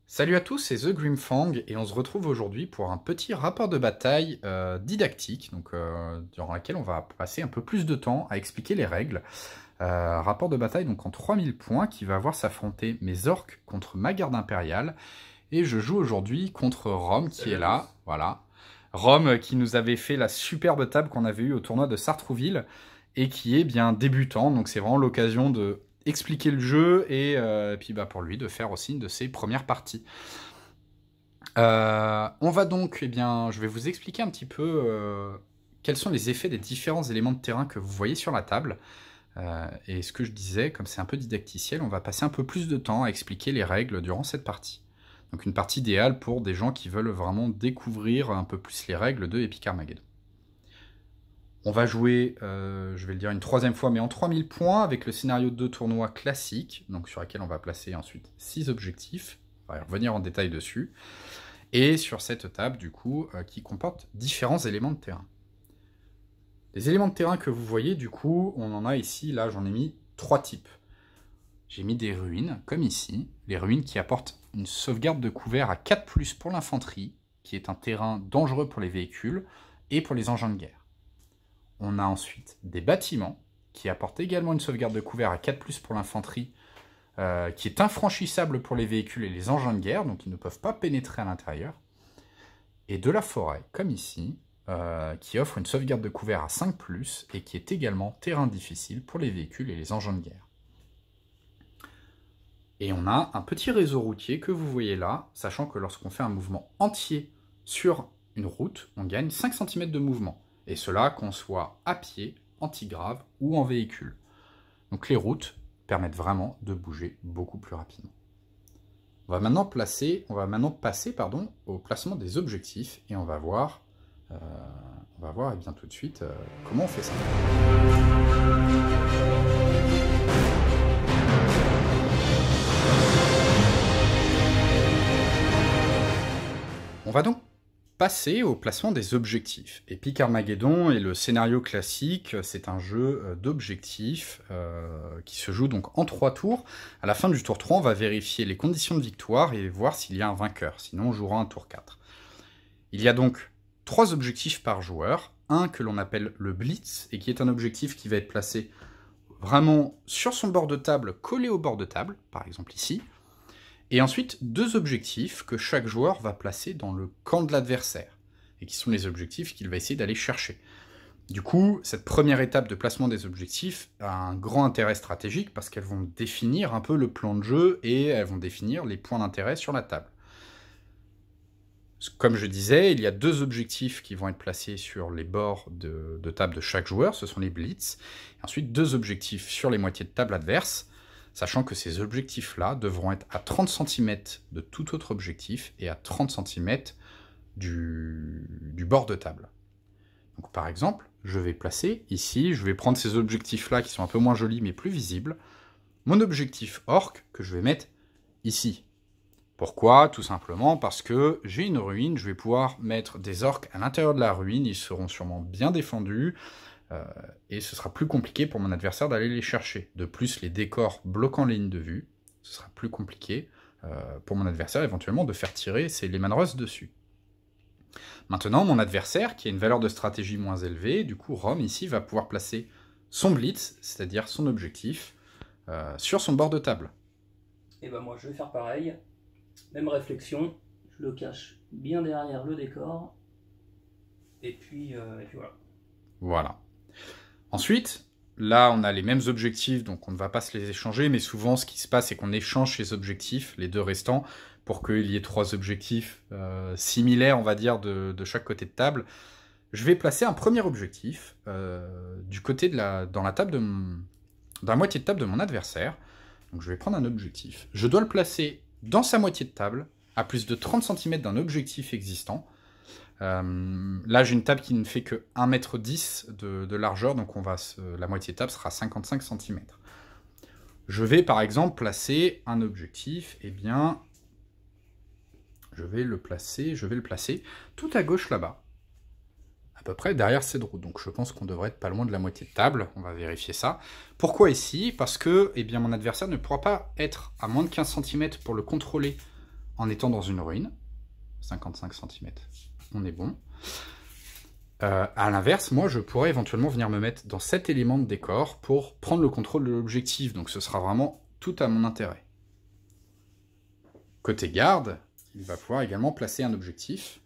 Salut à tous, c'est The Grimfang et on se retrouve aujourd'hui pour un petit rapport de bataille didactique, durant lequel on va passer un peu plus de temps à expliquer les règles. Rapport de bataille donc en 3000 points qui va voir s'affronter mes orques contre ma garde impériale. Et je joue aujourd'hui contre Rome qui est là, voilà. Rome qui nous avait fait la superbe table qu'on avait eue au tournoi de Sartrouville et qui est bien débutant, donc c'est vraiment l'occasion de expliquer le jeu et puis pour lui de faire aussi une de ses premières parties. On va donc, je vais vous expliquer un petit peu quels sont les effets des différents éléments de terrain que vous voyez sur la table. Et ce que je disais, comme c'est un peu didacticiel, on va passer un peu plus de temps à expliquer les règles durant cette partie. Donc une partie idéale pour des gens qui veulent vraiment découvrir un peu plus les règles de Epic Armageddon. On va jouer, je vais le dire une troisième fois, mais en 3000 points, avec le scénario de tournoi classique, donc sur lequel on va placer ensuite 6 objectifs. On va y revenir en détail dessus. Et sur cette table, du coup, qui comporte différents éléments de terrain. Les éléments de terrain que vous voyez, du coup, on en a ici, là, j'en ai mis 3 types. J'ai mis des ruines, comme ici, les ruines qui apportent une sauvegarde de couvert à 4+, pour l'infanterie, qui est un terrain dangereux pour les véhicules et pour les engins de guerre. On a ensuite des bâtiments qui apportent également une sauvegarde de couvert à 4+, pour l'infanterie, qui est infranchissable pour les véhicules et les engins de guerre, donc ils ne peuvent pas pénétrer à l'intérieur. Et de la forêt, comme ici, qui offre une sauvegarde de couvert à 5+, et qui est également terrain difficile pour les véhicules et les engins de guerre. Et on a un petit réseau routier que vous voyez là, sachant que lorsqu'on fait un mouvement entier sur une route, on gagne 5 cm de mouvement. Et cela qu'on soit à pied, antigrave ou en véhicule. Donc les routes permettent vraiment de bouger beaucoup plus rapidement. On va maintenant passer au placement des objectifs et on va voir tout de suite comment on fait ça. On va donc passer au placement des objectifs. Epic Armageddon et le scénario classique, c'est un jeu d'objectifs qui se joue donc en 3 tours. À la fin du tour 3, on va vérifier les conditions de victoire et voir s'il y a un vainqueur. Sinon, on jouera un tour 4. Il y a donc 3 objectifs par joueur. Un que l'on appelle le Blitz, et qui est un objectif qui va être placé vraiment sur son bord de table, collé au bord de table, par exemple ici. Et ensuite, 2 objectifs que chaque joueur va placer dans le camp de l'adversaire, et qui sont les objectifs qu'il va essayer d'aller chercher. Du coup, cette première étape de placement des objectifs a un grand intérêt stratégique, parce qu'elles vont définir un peu le plan de jeu, et elles vont définir les points d'intérêt sur la table. Comme je disais, il y a 2 objectifs qui vont être placés sur les bords de table de chaque joueur, ce sont les blitz, et ensuite 2 objectifs sur les moitiés de table adverses, sachant que ces objectifs-là devront être à 30 cm de tout autre objectif et à 30 cm du bord de table. Donc par exemple, je vais placer ici, je vais prendre ces objectifs-là qui sont un peu moins jolis mais plus visibles, mon objectif orc que je vais mettre ici. Pourquoi? Tout simplement parce que j'ai une ruine, je vais pouvoir mettre des orques à l'intérieur de la ruine, ils seront sûrement bien défendus, et ce sera plus compliqué pour mon adversaire d'aller les chercher. De plus, les décors bloquant les lignes de vue, ce sera plus compliqué pour mon adversaire éventuellement de faire tirer ses Lehman Russ dessus. Maintenant, mon adversaire, qui a une valeur de stratégie moins élevée, du coup Rome ici va pouvoir placer son blitz, c'est-à-dire son objectif, sur son bord de table. Et ben moi je vais faire pareil, même réflexion, je le cache bien derrière le décor, et puis voilà. Voilà. Ensuite, là, on a les mêmes objectifs, donc on ne va pas se les échanger, mais souvent, ce qui se passe, c'est qu'on échange ces objectifs, les 2 restants, pour qu'il y ait 3 objectifs similaires, on va dire, de chaque côté de table. Je vais placer un premier objectif du côté dans la moitié de table de mon adversaire. Donc je vais prendre un objectif. Je dois le placer dans sa moitié de table, à plus de 30 cm d'un objectif existant. Là, j'ai une table qui ne fait que 1,10 m de largeur, donc la moitié de table sera 55 cm. Je vais par exemple placer un objectif, je vais le placer tout à gauche là-bas, à peu près derrière cette route. Donc je pense qu'on devrait être pas loin de la moitié de table, on va vérifier ça. Pourquoi ici? Parce que mon adversaire ne pourra pas être à moins de 15 cm pour le contrôler en étant dans une ruine. 55 cm, on est bon. À l'inverse, moi, je pourrais éventuellement venir me mettre dans cet élément de décor pour prendre le contrôle de l'objectif. Donc ce sera vraiment tout à mon intérêt. Côté garde, il va pouvoir également placer un objectif.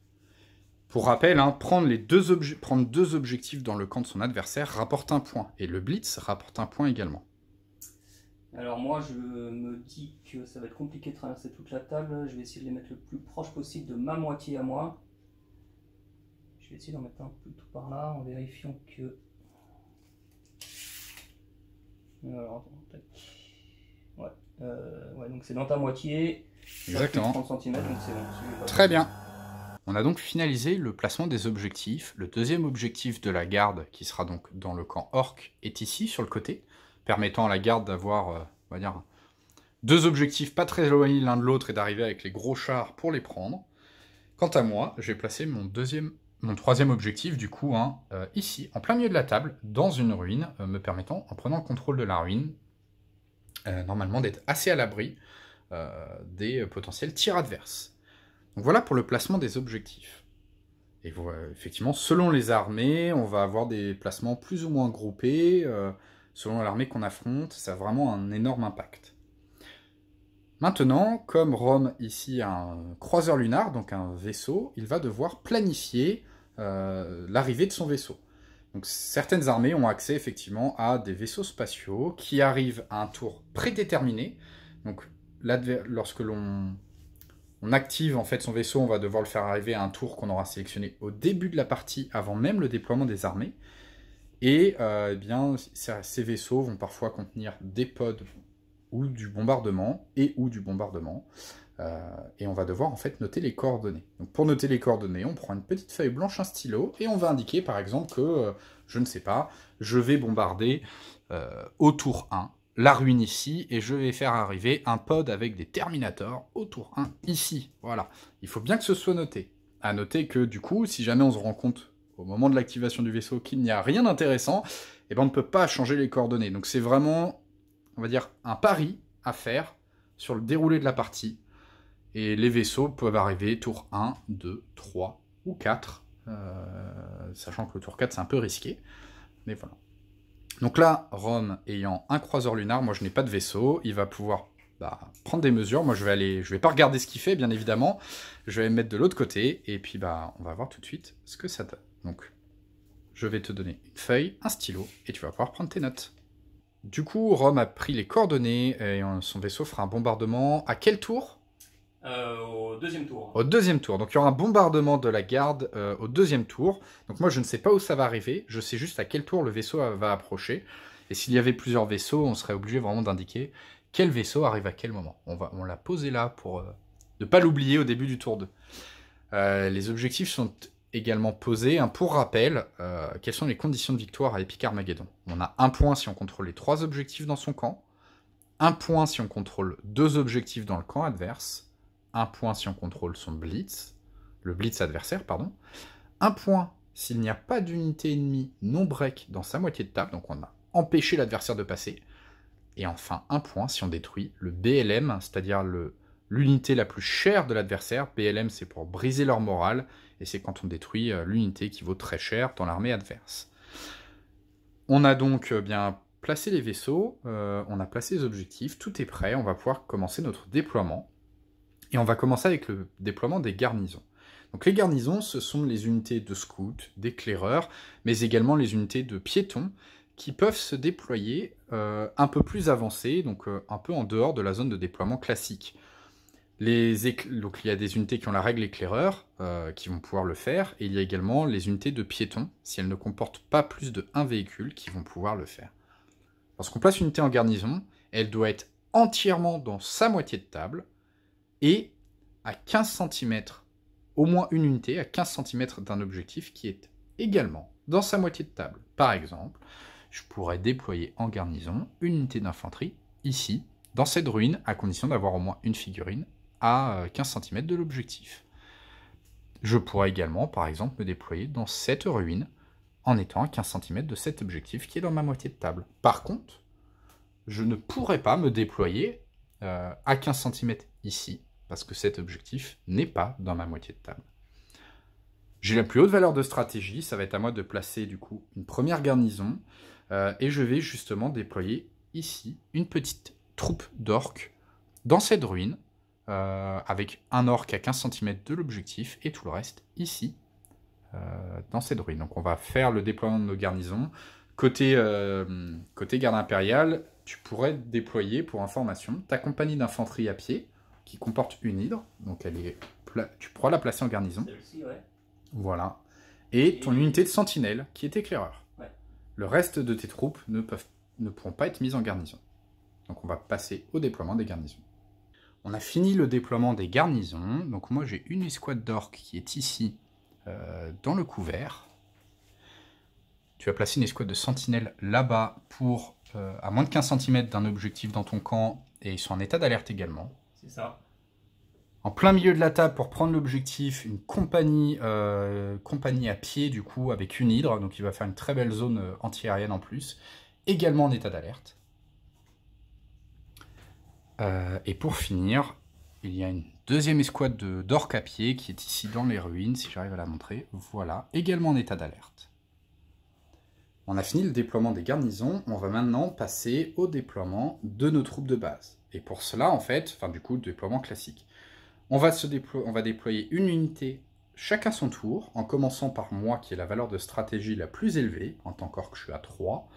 Pour rappel, hein, prendre deux objectifs dans le camp de son adversaire rapporte un point. Et le blitz rapporte un point également. Alors moi, je me dis que ça va être compliqué de traverser toute la table. Je vais essayer de les mettre le plus proche possible de ma moitié à moi. Je vais essayer d'en mettre un peu tout par là, en vérifiant que... Alors, tac. Ouais, donc c'est dans ta moitié. Exactement. 30 cm, donc c'est bon. Très bien. On a donc finalisé le placement des objectifs. Le deuxième objectif de la garde, qui sera donc dans le camp orc, est ici, sur le côté, permettant à la garde d'avoir, on va dire, deux objectifs pas très éloignés l'un de l'autre et d'arriver avec les gros chars pour les prendre. Quant à moi, je vais placer mon troisième objectif, du coup, hein, ici, en plein milieu de la table, dans une ruine, me permettant, en prenant le contrôle de la ruine, normalement d'être assez à l'abri des potentiels tirs adverses. Donc voilà pour le placement des objectifs. Et effectivement, selon les armées, on va avoir des placements plus ou moins groupés, selon l'armée qu'on affronte, ça a vraiment un énorme impact. Maintenant, comme Rome ici a un croiseur lunar, donc un vaisseau, il va devoir planifier l'arrivée de son vaisseau. Donc certaines armées ont accès effectivement à des vaisseaux spatiaux qui arrivent à un tour prédéterminé. Donc là, lorsque l'on active en fait son vaisseau, on va devoir le faire arriver à un tour qu'on aura sélectionné au début de la partie, avant même le déploiement des armées. Et eh bien, ces vaisseaux vont parfois contenir des pods ou du bombardement, et on va devoir en fait noter les coordonnées. Donc pour noter les coordonnées, on prend une petite feuille blanche, un stylo, et on va indiquer par exemple que, je ne sais pas, je vais bombarder au tour 1, la ruine ici, et je vais faire arriver un pod avec des Terminators au tour 1 ici. Voilà, il faut bien que ce soit noté. À noter que du coup, si jamais on se rend compte au moment de l'activation du vaisseau qu'il n'y a rien d'intéressant, eh ben on ne peut pas changer les coordonnées. Donc c'est vraiment, on va dire, un pari à faire sur le déroulé de la partie. Et les vaisseaux peuvent arriver tour 1, 2, 3 ou 4, sachant que le tour 4 c'est un peu risqué. Mais voilà. Donc là, Rome ayant un croiseur lunar, moi je n'ai pas de vaisseau, il va pouvoir prendre des mesures. Moi je vais pas regarder ce qu'il fait, bien évidemment. Je vais me mettre de l'autre côté, et puis on va voir tout de suite ce que ça donne. Donc, je vais te donner une feuille, un stylo, et tu vas pouvoir prendre tes notes. Du coup, Rome a pris les coordonnées, et son vaisseau fera un bombardement. À quel tour ? Au deuxième tour. Au deuxième tour. Donc il y aura un bombardement de la garde au deuxième tour. Donc moi je ne sais pas où ça va arriver, je sais juste à quel tour le vaisseau va approcher. Et s'il y avait plusieurs vaisseaux, on serait obligé vraiment d'indiquer quel vaisseau arrive à quel moment. On l'a posé là pour ne pas l'oublier au début du tour 2. Les objectifs sont également posés. Pour rappel, quelles sont les conditions de victoire à Epic Armageddon ? On a un point si on contrôle les 3 objectifs dans son camp, un point si on contrôle 2 objectifs dans le camp adverse, un point si on contrôle son blitz, le blitz adversaire, pardon, un point s'il n'y a pas d'unité ennemie non break dans sa moitié de table, donc on a empêché l'adversaire de passer, et enfin un point si on détruit le BLM, c'est-à-dire l'unité la plus chère de l'adversaire. BLM c'est pour briser leur morale, et c'est quand on détruit l'unité qui vaut très cher dans l'armée adverse. On a donc bien placé les vaisseaux, on a placé les objectifs, tout est prêt, on va pouvoir commencer notre déploiement. Et on va commencer avec le déploiement des garnisons. Donc les garnisons, ce sont les unités de scouts, d'éclaireurs, mais également les unités de piétons qui peuvent se déployer un peu plus avancées, donc un peu en dehors de la zone de déploiement classique. Donc il y a des unités qui ont la règle éclaireur, qui vont pouvoir le faire, et il y a également les unités de piétons, si elles ne comportent pas plus de 1 véhicule, qui vont pouvoir le faire. Lorsqu'on place une unité en garnison, elle doit être entièrement dans sa moitié de table, et à 15 cm, au moins une unité, à 15 cm d'un objectif qui est également dans sa moitié de table. Par exemple, je pourrais déployer en garnison une unité d'infanterie, ici, dans cette ruine, à condition d'avoir au moins une figurine à 15 cm de l'objectif. Je pourrais également, par exemple, me déployer dans cette ruine, en étant à 15 cm de cet objectif qui est dans ma moitié de table. Par contre, je ne pourrais pas me déployer à 15 cm ici, parce que cet objectif n'est pas dans ma moitié de table. J'ai la plus haute valeur de stratégie, ça va être à moi de placer du coup une première garnison, et je vais justement déployer ici une petite troupe d'orques dans cette ruine, avec un orc à 15 cm de l'objectif, et tout le reste ici, dans cette ruine. Donc on va faire le déploiement de nos garnisons. Côté garde impériale, tu pourrais déployer, pour information, ta compagnie d'infanterie à pied, qui comporte une hydre, donc tu pourras la placer en garnison. Celle-ci, ouais. Voilà. Et ton unité de sentinelle, qui est éclaireur. Ouais. Le reste de tes troupes ne pourront pas être mises en garnison. Donc on va passer au déploiement des garnisons. On a fini le déploiement des garnisons. Donc moi j'ai une escouade d'orques qui est ici, dans le couvert. Tu vas placer une escouade de sentinelles là-bas pour à moins de 15 cm d'un objectif dans ton camp, et ils sont en état d'alerte également. C'est ça. En plein milieu de la table, pour prendre l'objectif, une compagnie à pied, du coup, avec une hydre. Donc il va faire une très belle zone anti-aérienne en plus. Également en état d'alerte. Et pour finir, il y a une deuxième escouade d'orques à pied qui est ici dans les ruines, si j'arrive à la montrer. Voilà, également en état d'alerte. On a fini le déploiement des garnisons. On va maintenant passer au déploiement de nos troupes de base. Et pour cela, en fait, du coup, le déploiement classique. On va déployer une unité chacun son tour, en commençant par moi, qui est la valeur de stratégie la plus élevée. En tant qu'orc, je suis à 3.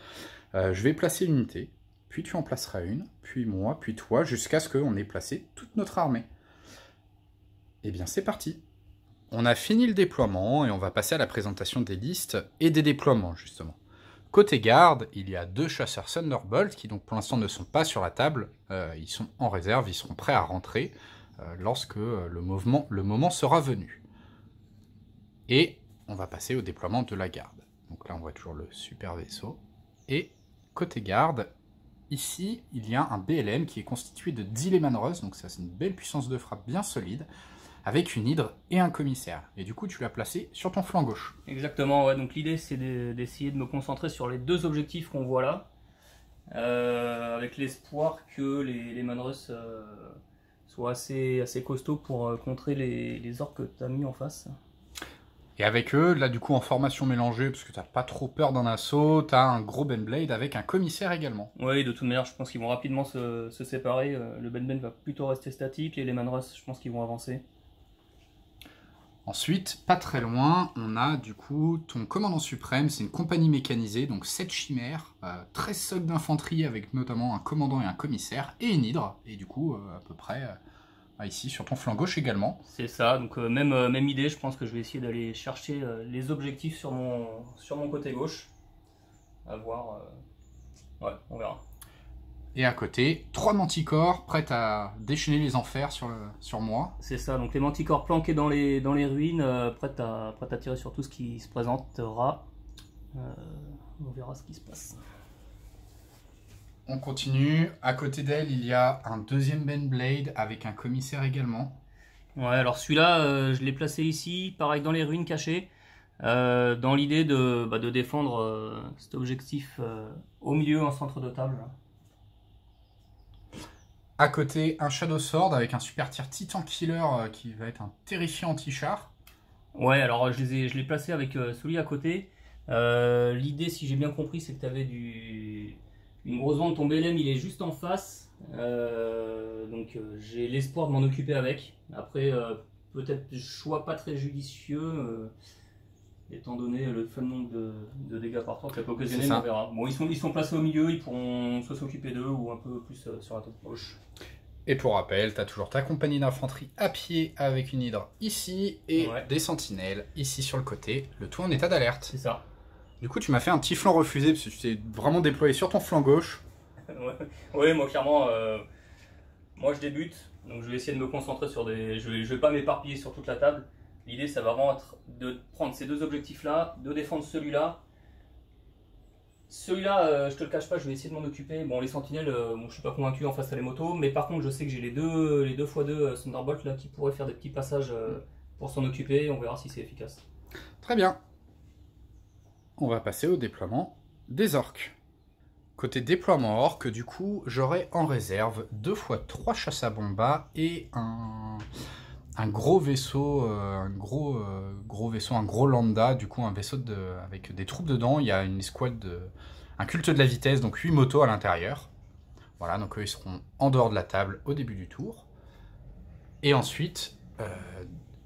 Je vais placer une unité, puis tu en placeras une, puis moi, puis toi, jusqu'à ce qu'on ait placé toute notre armée. Eh bien, c'est parti. On a fini le déploiement, et on va passer à la présentation des listes et des déploiements, justement. Côté garde, il y a 2 chasseurs Thunderbolt, qui donc pour l'instant ne sont pas sur la table. Ils sont en réserve, ils seront prêts à rentrer lorsque le moment sera venu. Et on va passer au déploiement de la garde. Donc là, on voit toujours le super vaisseau. Et côté garde, ici, il y a un BLM qui est constitué de 10 Lehman Russ, donc ça c'est une belle puissance de frappe bien solide, avec une hydre et un commissaire. Et du coup, tu l'as placé sur ton flanc gauche. Exactement, ouais. Donc l'idée c'est d'essayer de me concentrer sur les 2 objectifs qu'on voit là, avec l'espoir que les Manrus soient assez costauds pour contrer les orques que tu as mis en face. Et avec eux, là du coup en formation mélangée, parce que t'as pas trop peur d'un assaut, t'as un gros Benblade avec un commissaire également. Oui, de toute manière, je pense qu'ils vont rapidement se séparer. Le Benblade va plutôt rester statique, et les Manrus, je pense qu'ils vont avancer. Ensuite, pas très loin, on a du coup ton commandant suprême, c'est une compagnie mécanisée, donc 7 chimères, 13 socs d'infanterie avec notamment un commandant et un commissaire, et une hydre, et du coup à peu près ici sur ton flanc gauche également. C'est ça, donc même idée, je pense que je vais essayer d'aller chercher les objectifs sur mon côté gauche. À voir, ouais, on verra. Et à côté, 3 manticores prêts à déchaîner les enfers sur moi. C'est ça, donc les manticores planqués dans les ruines, prêts à tirer sur tout ce qui se présentera. On verra ce qui se passe. On continue. À côté d'elle, il y a un deuxième Benblade avec un commissaire également. Ouais, alors celui-là, je l'ai placé ici, pareil dans les ruines cachées, dans l'idée de défendre cet objectif au milieu, en centre de table. À côté, un Shadow Sword avec un super tir Titan Killer qui va être un terrifiant anti-char. Ouais, alors je l'ai placé avec celui à côté. L'idée, si j'ai bien compris, c'est que tu avais une grosse vente. Ton BLM, il est juste en face. Donc j'ai l'espoir de m'en occuper avec. Après, peut-être choix pas très judicieux, étant donné le faible nombre de dégâts par tour que ça peut occasionner, mais on verra. Bon, ils sont placés au milieu, ils pourront soit s'occuper d'eux ou un peu plus sur la tête gauche. Et pour rappel, tu as toujours ta compagnie d'infanterie à pied avec une hydre ici et des sentinelles ici sur le côté, le tout en état d'alerte. C'est ça. Du coup, tu m'as fait un petit flanc refusé parce que tu t'es vraiment déployé sur ton flanc gauche. Ouais, moi clairement, moi je débute, donc je vais essayer de me concentrer sur des... Je vais pas m'éparpiller sur toute la table. L'idée, ça va vraiment être de prendre ces 2 objectifs-là, de défendre celui-là. Celui-là, je te le cache pas, je vais essayer de m'en occuper. Bon, les sentinelles, bon, je suis pas convaincu en face à les motos, mais par contre, je sais que j'ai les 2x2 Thunderbolt là qui pourraient faire des petits passages pour s'en occuper. On verra si c'est efficace. Très bien. On va passer au déploiement des orques. Côté déploiement orc, du coup, j'aurai en réserve 2 x 3 chasses à bomba et un gros vaisseau, un gros lambda, du coup un vaisseau avec des troupes dedans. Il y a une escouade, un culte de la vitesse, donc 8 motos à l'intérieur. Voilà, donc eux ils seront en dehors de la table au début du tour. Et ensuite,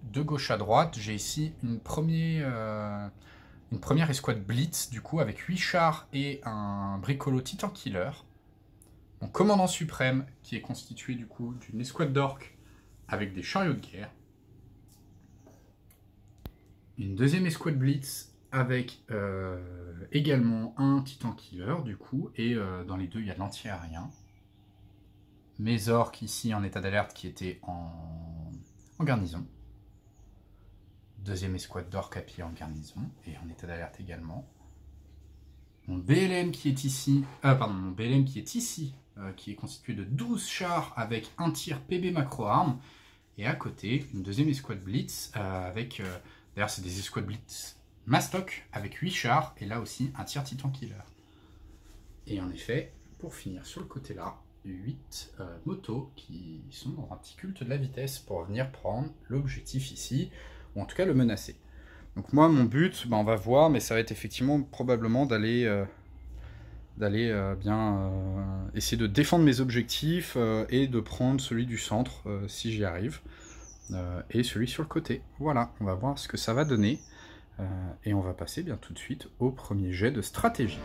de gauche à droite, j'ai ici une première escouade blitz, du coup, avec 8 chars et un bricolo Titan Killer. Mon commandant suprême, qui est constitué, du coup, d'une escouade d'orques avec des chariots de guerre. Une deuxième escouade blitz avec également un Titan Killer, du coup, et dans les deux, il y a de l'anti-aérien. Mes orques ici en état d'alerte qui étaient en garnison. Deuxième escouade d'orques à pied en garnison et en état d'alerte également. Mon BLM qui est ici, qui est constitué de 12 chars avec un tir PB macro-arme. Et à côté, une deuxième escouade blitz avec, d'ailleurs c'est des escouades blitz mastoc avec 8 chars et là aussi un tir Titan Killer. Et en effet, pour finir sur le côté là, 8 motos qui sont dans un petit culte de la vitesse pour venir prendre l'objectif ici, ou en tout cas le menacer. Donc moi mon but, on va voir, mais ça va être effectivement probablement d'aller essayer de défendre mes objectifs et de prendre celui du centre si j'y arrive, et celui sur le côté. Voilà, on va voir ce que ça va donner, et on va passer bien tout de suite au premier jet de stratégie.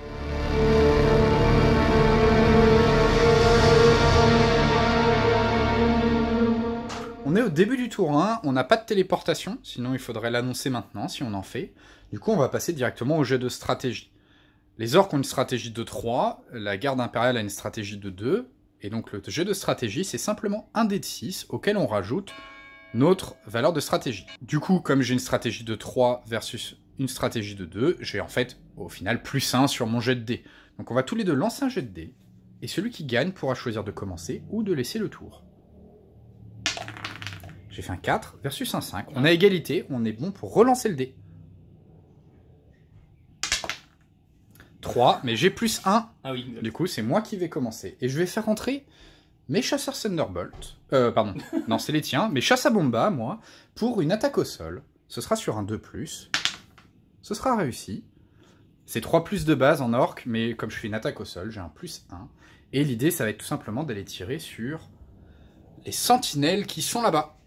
On est au début du tour 1, on n'a pas de téléportation, sinon il faudrait l'annoncer maintenant si on en fait. Du coup on va passer directement au jet de stratégie. Les orques ont une stratégie de 3, la garde impériale a une stratégie de 2, et donc le jet de stratégie c'est simplement un dé de 6 auquel on rajoute notre valeur de stratégie. Du coup comme j'ai une stratégie de 3 versus une stratégie de 2, j'ai en fait au final plus 1 sur mon jet de dé. Donc on va tous les deux lancer un jet de dé, et celui qui gagne pourra choisir de commencer ou de laisser le tour. J'ai fait un 4 versus un 5. On a égalité, on est bon pour relancer le dé. 3, mais j'ai plus 1. Ah oui, exact. Du coup, c'est moi qui vais commencer. Et je vais faire entrer mes chasseurs Thunderbolt. Pardon, non, c'est les tiens. Mes chasses à bomba, moi, pour une attaque au sol. Ce sera sur un 2+. Ce sera réussi. C'est 3+ de base en orc, mais comme je fais une attaque au sol, j'ai un +1. Et l'idée, ça va être tout simplement d'aller tirer sur les sentinelles qui sont là-bas.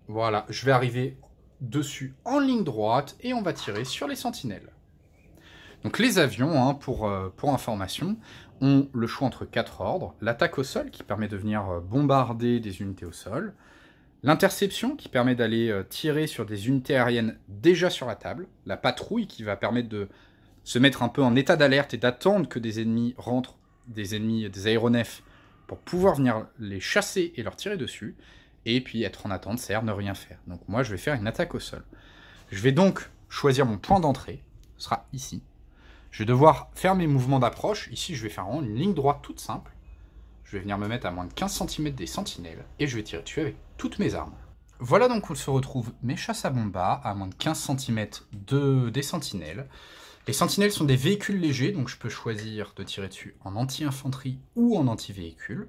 Voilà, je vais arriver dessus en ligne droite et on va tirer sur les sentinelles. Donc les avions, pour information, ont le choix entre 4 ordres. L'attaque au sol qui permet de venir bombarder des unités au sol. L'interception qui permet d'aller tirer sur des unités aériennes déjà sur la table. La patrouille qui va permettre de se mettre un peu en état d'alerte et d'attendre que des ennemis rentrent, des aéronefs, pour pouvoir venir les chasser et leur tirer dessus. Et puis être en attente, c'est-à-dire ne rien faire. Donc moi, je vais faire une attaque au sol. Je vais donc choisir mon point d'entrée. Ce sera ici. Je vais devoir faire mes mouvements d'approche. Ici, je vais faire vraiment une ligne droite toute simple. Je vais venir me mettre à moins de 15 cm des sentinelles. Et je vais tirer dessus avec toutes mes armes. Voilà donc où se retrouvent mes chasses à bomba à moins de 15 cm des sentinelles. Les sentinelles sont des véhicules légers, donc je peux choisir de tirer dessus en anti-infanterie ou en anti-véhicule.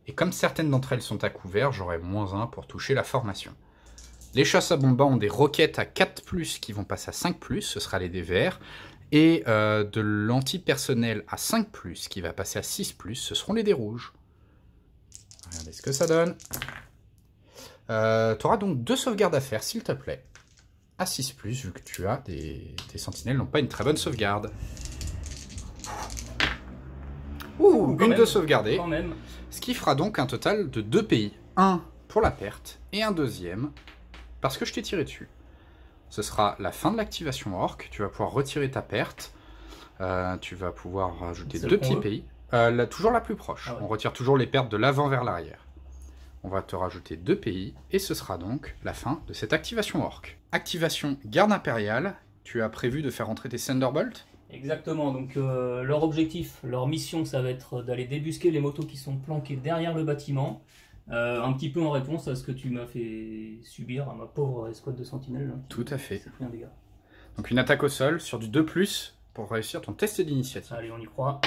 Et comme certaines d'entre elles sont à couvert, j'aurai -1 pour toucher la formation. Les chasses à bomba ont des roquettes à 4+, qui vont passer à 5+, ce sera les dés verts. Et de l'anti-personnel à 5+, qui va passer à 6+, ce seront les dés rouges. Regardez ce que ça donne. Tu auras donc 2 sauvegardes à faire, s'il te plaît. À 6+, vu que tu as tes sentinelles n'ont pas une très bonne sauvegarde. Ouh, une de sauvegardée. Quand même. Ce qui fera donc un total de 2 pays. Un pour la perte et un deuxième parce que je t'ai tiré dessus. Ce sera la fin de l'activation orc. Tu vas pouvoir retirer ta perte. Tu vas pouvoir rajouter 2 petits pays. Toujours la plus proche. Ah ouais. On retire toujours les pertes de l'avant vers l'arrière. On va te rajouter 2 pays. Et ce sera donc la fin de cette activation orc. Activation garde impériale. Tu as prévu de faire entrer tes Thunderbolt ? Exactement, donc leur objectif, leur mission, ça va être d'aller débusquer les motos qui sont planquées derrière le bâtiment, un petit peu en réponse à ce que tu m'as fait subir à ma pauvre escouade de sentinelles. Tout à fait. Pris un dégât. Donc une attaque au sol sur du 2+, pour réussir ton test d'initiative. Allez, on y croit.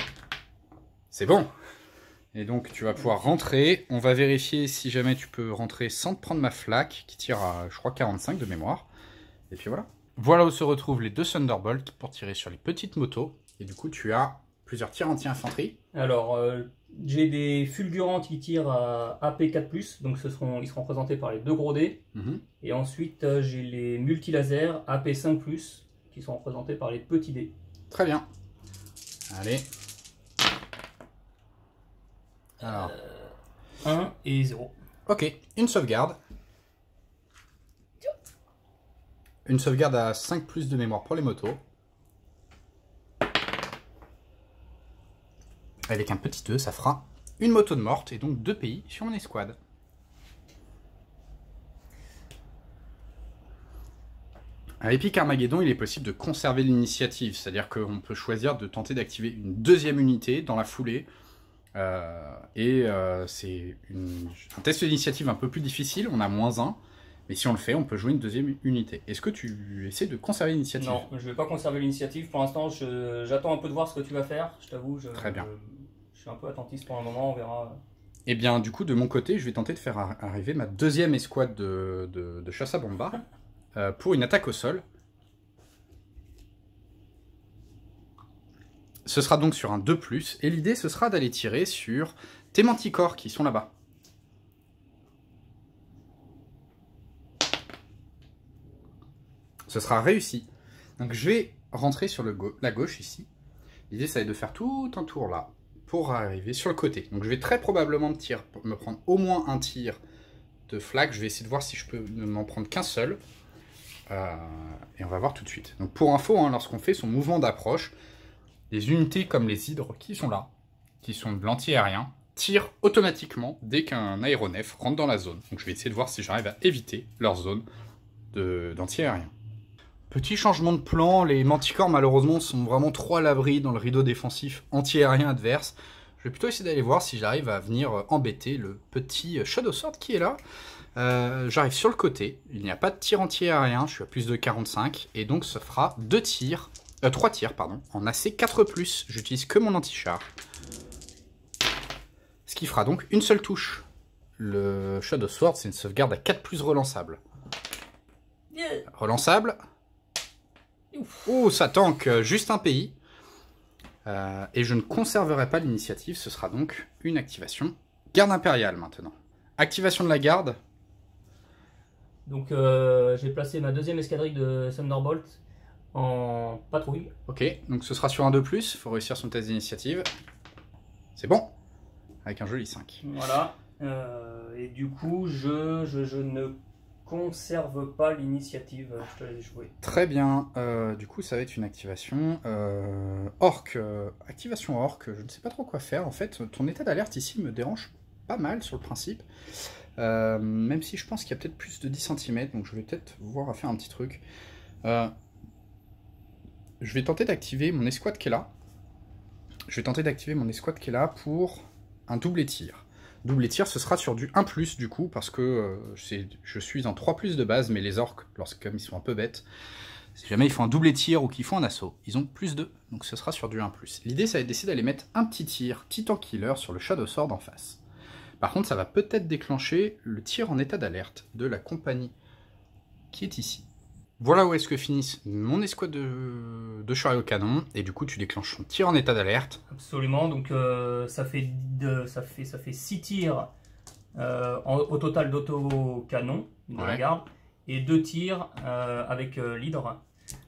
C'est bon. Et donc tu vas pouvoir rentrer. On va vérifier si jamais tu peux rentrer sans te prendre ma flaque, qui tire à, je crois, 45 de mémoire. Et puis voilà. Voilà où se retrouvent les deux Thunderbolts pour tirer sur les petites motos. Et du coup, tu as plusieurs tirs anti-infanterie. Alors, j'ai des fulgurants qui tirent à AP4+, donc ils seront représentés par les deux gros dés. Et ensuite, j'ai les multilasers AP5+, qui sont représentés par les petits dés. Très bien. Allez. Alors. 1 et 0. Ok, une sauvegarde. Une sauvegarde à 5+ de mémoire pour les motos. Avec un petit 2, ça fera une moto de morte et donc 2 pays sur mon escouade. À Epic Armageddon, il est possible de conserver l'initiative, c'est-à-dire qu'on peut choisir de tenter d'activer une deuxième unité dans la foulée. C'est un test d'initiative un peu plus difficile, on a -1, mais si on le fait, on peut jouer une deuxième unité. Est-ce que tu essaies de conserver l'initiative? Non, je ne vais pas conserver l'initiative. Pour l'instant, j'attends un peu de voir ce que tu vas faire. Je t'avoue, Très bien. Je suis un peu attentiste pour un moment, on verra. Eh bien, du coup, de mon côté, je vais tenter de faire arriver ma deuxième escouade de chasse à bombards pour une attaque au sol. Ce sera donc sur un 2+, et l'idée, ce sera d'aller tirer sur tes manticores qui sont là-bas. Ce sera réussi. Donc je vais rentrer sur la gauche ici. L'idée, ça va être de faire tout un tour là, pour arriver sur le côté. Donc je vais très probablement me prendre au moins un tir de flag. Je vais essayer de voir si je peux ne m'en prendre qu'un seul. Et on va voir tout de suite. Donc pour info, hein, lorsqu'on fait son mouvement d'approche, les unités comme les hydres qui sont là, qui sont de l'anti-aérien, tirent automatiquement dès qu'un aéronef rentre dans la zone. Donc je vais essayer de voir si j'arrive à éviter leur zone d'anti-aérien. Petit changement de plan, les manticores malheureusement sont vraiment trop à l'abri dans le rideau défensif anti-aérien adverse. Je vais plutôt essayer d'aller voir si j'arrive à venir embêter le petit Shadow Sword qui est là. J'arrive sur le côté, il n'y a pas de tir anti-aérien, je suis à plus de 45, et donc ça fera 3 tirs en AC 4+, j'utilise que mon anti-char. Ce qui fera donc une seule touche. Le Shadow Sword, c'est une sauvegarde à 4+ relançable. Relançable. Oh, ça tank juste un pays. Et je ne conserverai pas l'initiative, ce sera donc une activation garde impériale maintenant. Activation de la garde. Donc j'ai placé ma deuxième escadrille de Thunderbolt en patrouille. Ok, donc ce sera sur un 2+, il faut réussir son test d'initiative. C'est bon. Avec un joli 5. Voilà. Et du coup, je ne conserve pas l'initiative. Je te laisse jouer. Très bien. Du coup, ça va être une activation orc. Activation orc, je ne sais pas trop quoi faire. En fait, ton état d'alerte ici me dérange pas mal sur le principe. Même si je pense qu'il y a peut-être plus de 10 cm, donc je vais peut-être voir à faire un petit truc. Je vais tenter d'activer mon escouade qui est là. Pour un double tir. Double tir, ce sera sur du 1+, du coup, parce que je suis en 3+ de base, mais les orques, comme ils sont un peu bêtes, si jamais ils font un double tir ou qu'ils font un assaut, ils ont +2, donc ce sera sur du 1+. L'idée, ça va être d'essayer d'aller mettre un petit tir Titan Killer sur le Shadow Sword en face. Par contre, ça va peut-être déclencher le tir en état d'alerte de la compagnie qui est ici. Voilà où est-ce que finissent mon escouade de chariot canon, et du coup tu déclenches ton tir en état d'alerte. Absolument, donc ça fait 6 tirs au total d'auto-canon de la garde, et 2 tirs avec l'hydre.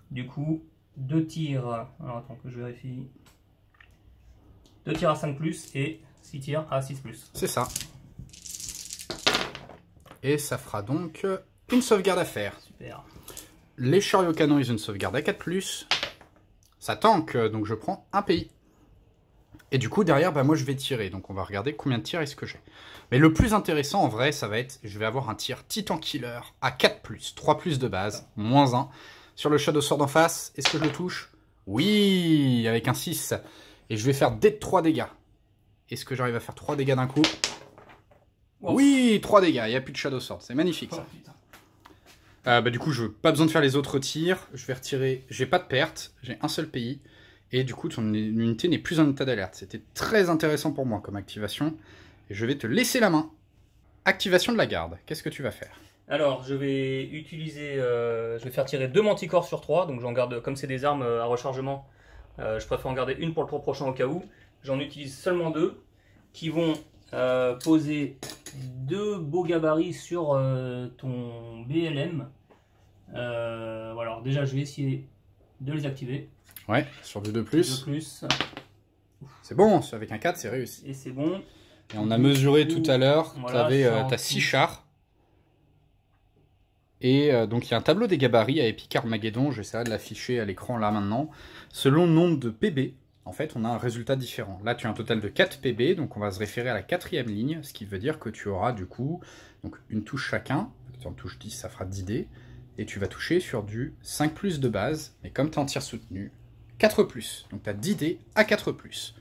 Du coup, 2 tirs, alors attends que je vérifie, 2 tirs à 5+, et 6 tirs à 6+. C'est ça. Et ça fera donc une sauvegarde à faire. Super. Les chariots canons, ils ont une sauvegarde à 4+. Ça tank, donc je prends un pays. Et du coup, derrière, moi je vais tirer. Donc on va regarder combien de tirs est-ce que j'ai. Mais le plus intéressant, en vrai, ça va être, je vais avoir un tir Titan Killer à 4+, 3+ de base, -1. Sur le Shadow Sword en face, est-ce que je le touche? Oui, avec un 6. Et je vais faire 3 dégâts. Est-ce que j'arrive à faire 3 dégâts d'un coup? Wow. Oui, 3 dégâts, il n'y a plus de Shadow Sword, c'est magnifique ça. Du coup, je n'ai pas besoin de faire les autres tirs. Je vais retirer, j'ai pas de perte, j'ai un seul pays. Et du coup, ton unité n'est plus en état d'alerte. C'était très intéressant pour moi comme activation. Et je vais te laisser la main. Activation de la garde. Qu'est-ce que tu vas faire? Alors, je vais utiliser, je vais faire tirer 2 manticores sur 3, donc j'en garde, comme c'est des armes à rechargement, je préfère en garder une pour le tour prochain au cas où. J'en utilise seulement 2, qui vont poser 2 beaux gabarits sur ton BLM. Voilà, alors déjà je vais essayer de les activer. Ouais, sur du 2+. 2+. C'est bon, avec un 4, c'est réussi. Et c'est bon. Et on a mesuré tout à l'heure, Voilà, tu as 6 chars. Et donc il y a un tableau des gabarits à Epic Armageddon, j'essaierai de l'afficher à l'écran là maintenant. Selon le nombre de PB, en fait on a un résultat différent. Là tu as un total de 4 PB, donc on va se référer à la 4e ligne, ce qui veut dire que tu auras du coup donc une touche chacun, tu en touches 10, ça fera 10 dés, et tu vas toucher sur du 5+ de base, mais comme tu es en tir soutenu, 4+, donc tu as 10 dés à 4+.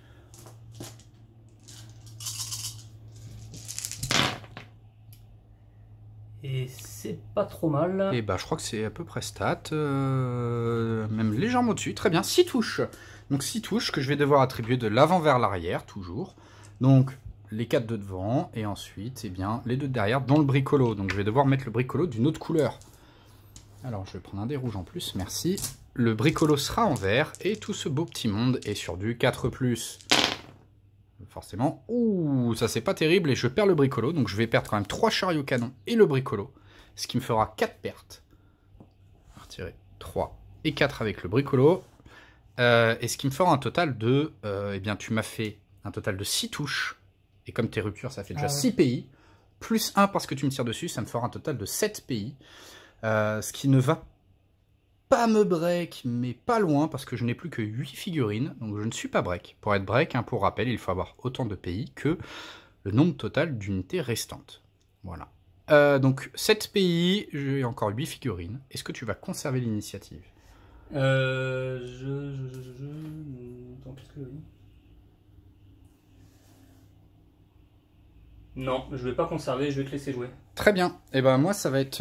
Et c'est pas trop mal. Et bah je crois que c'est à peu près stat, même légèrement au-dessus. Très bien, 6 touches. Donc 6 touches que je vais devoir attribuer de l'avant vers l'arrière, toujours. Donc les 4 de devant, et ensuite eh bien, les 2 de derrière dans le bricolo. Donc je vais devoir mettre le bricolo d'une autre couleur. Alors je vais prendre un dé rouge en plus, merci. Le bricolo sera en vert, et tout ce beau petit monde est sur du 4+. Forcément, ouh, ça c'est pas terrible, et je perds le bricolo, donc je vais perdre quand même 3 chariots canons et le bricolo, ce qui me fera 4 pertes. On va retirer 3 et 4 avec le bricolo, et ce qui me fera un total de, eh bien tu m'as fait un total de 6 touches, et comme tes ruptures ça fait déjà 6 pays, plus 1 parce que tu me tires dessus, ça me fera un total de 7 pays, ce qui ne va pas me break, mais pas loin, parce que je n'ai plus que 8 figurines, donc je ne suis pas break. Pour être break, hein, pour rappel, il faut avoir autant de pays que le nombre total d'unités restantes. Voilà. Donc 7 pays, j'ai encore 8 figurines. Est-ce que tu vas conserver l'initiative? Attends, qu'est-ce que je dis? Non, je vais pas conserver, je vais te laisser jouer. Très bien. Et ben moi, ça va être...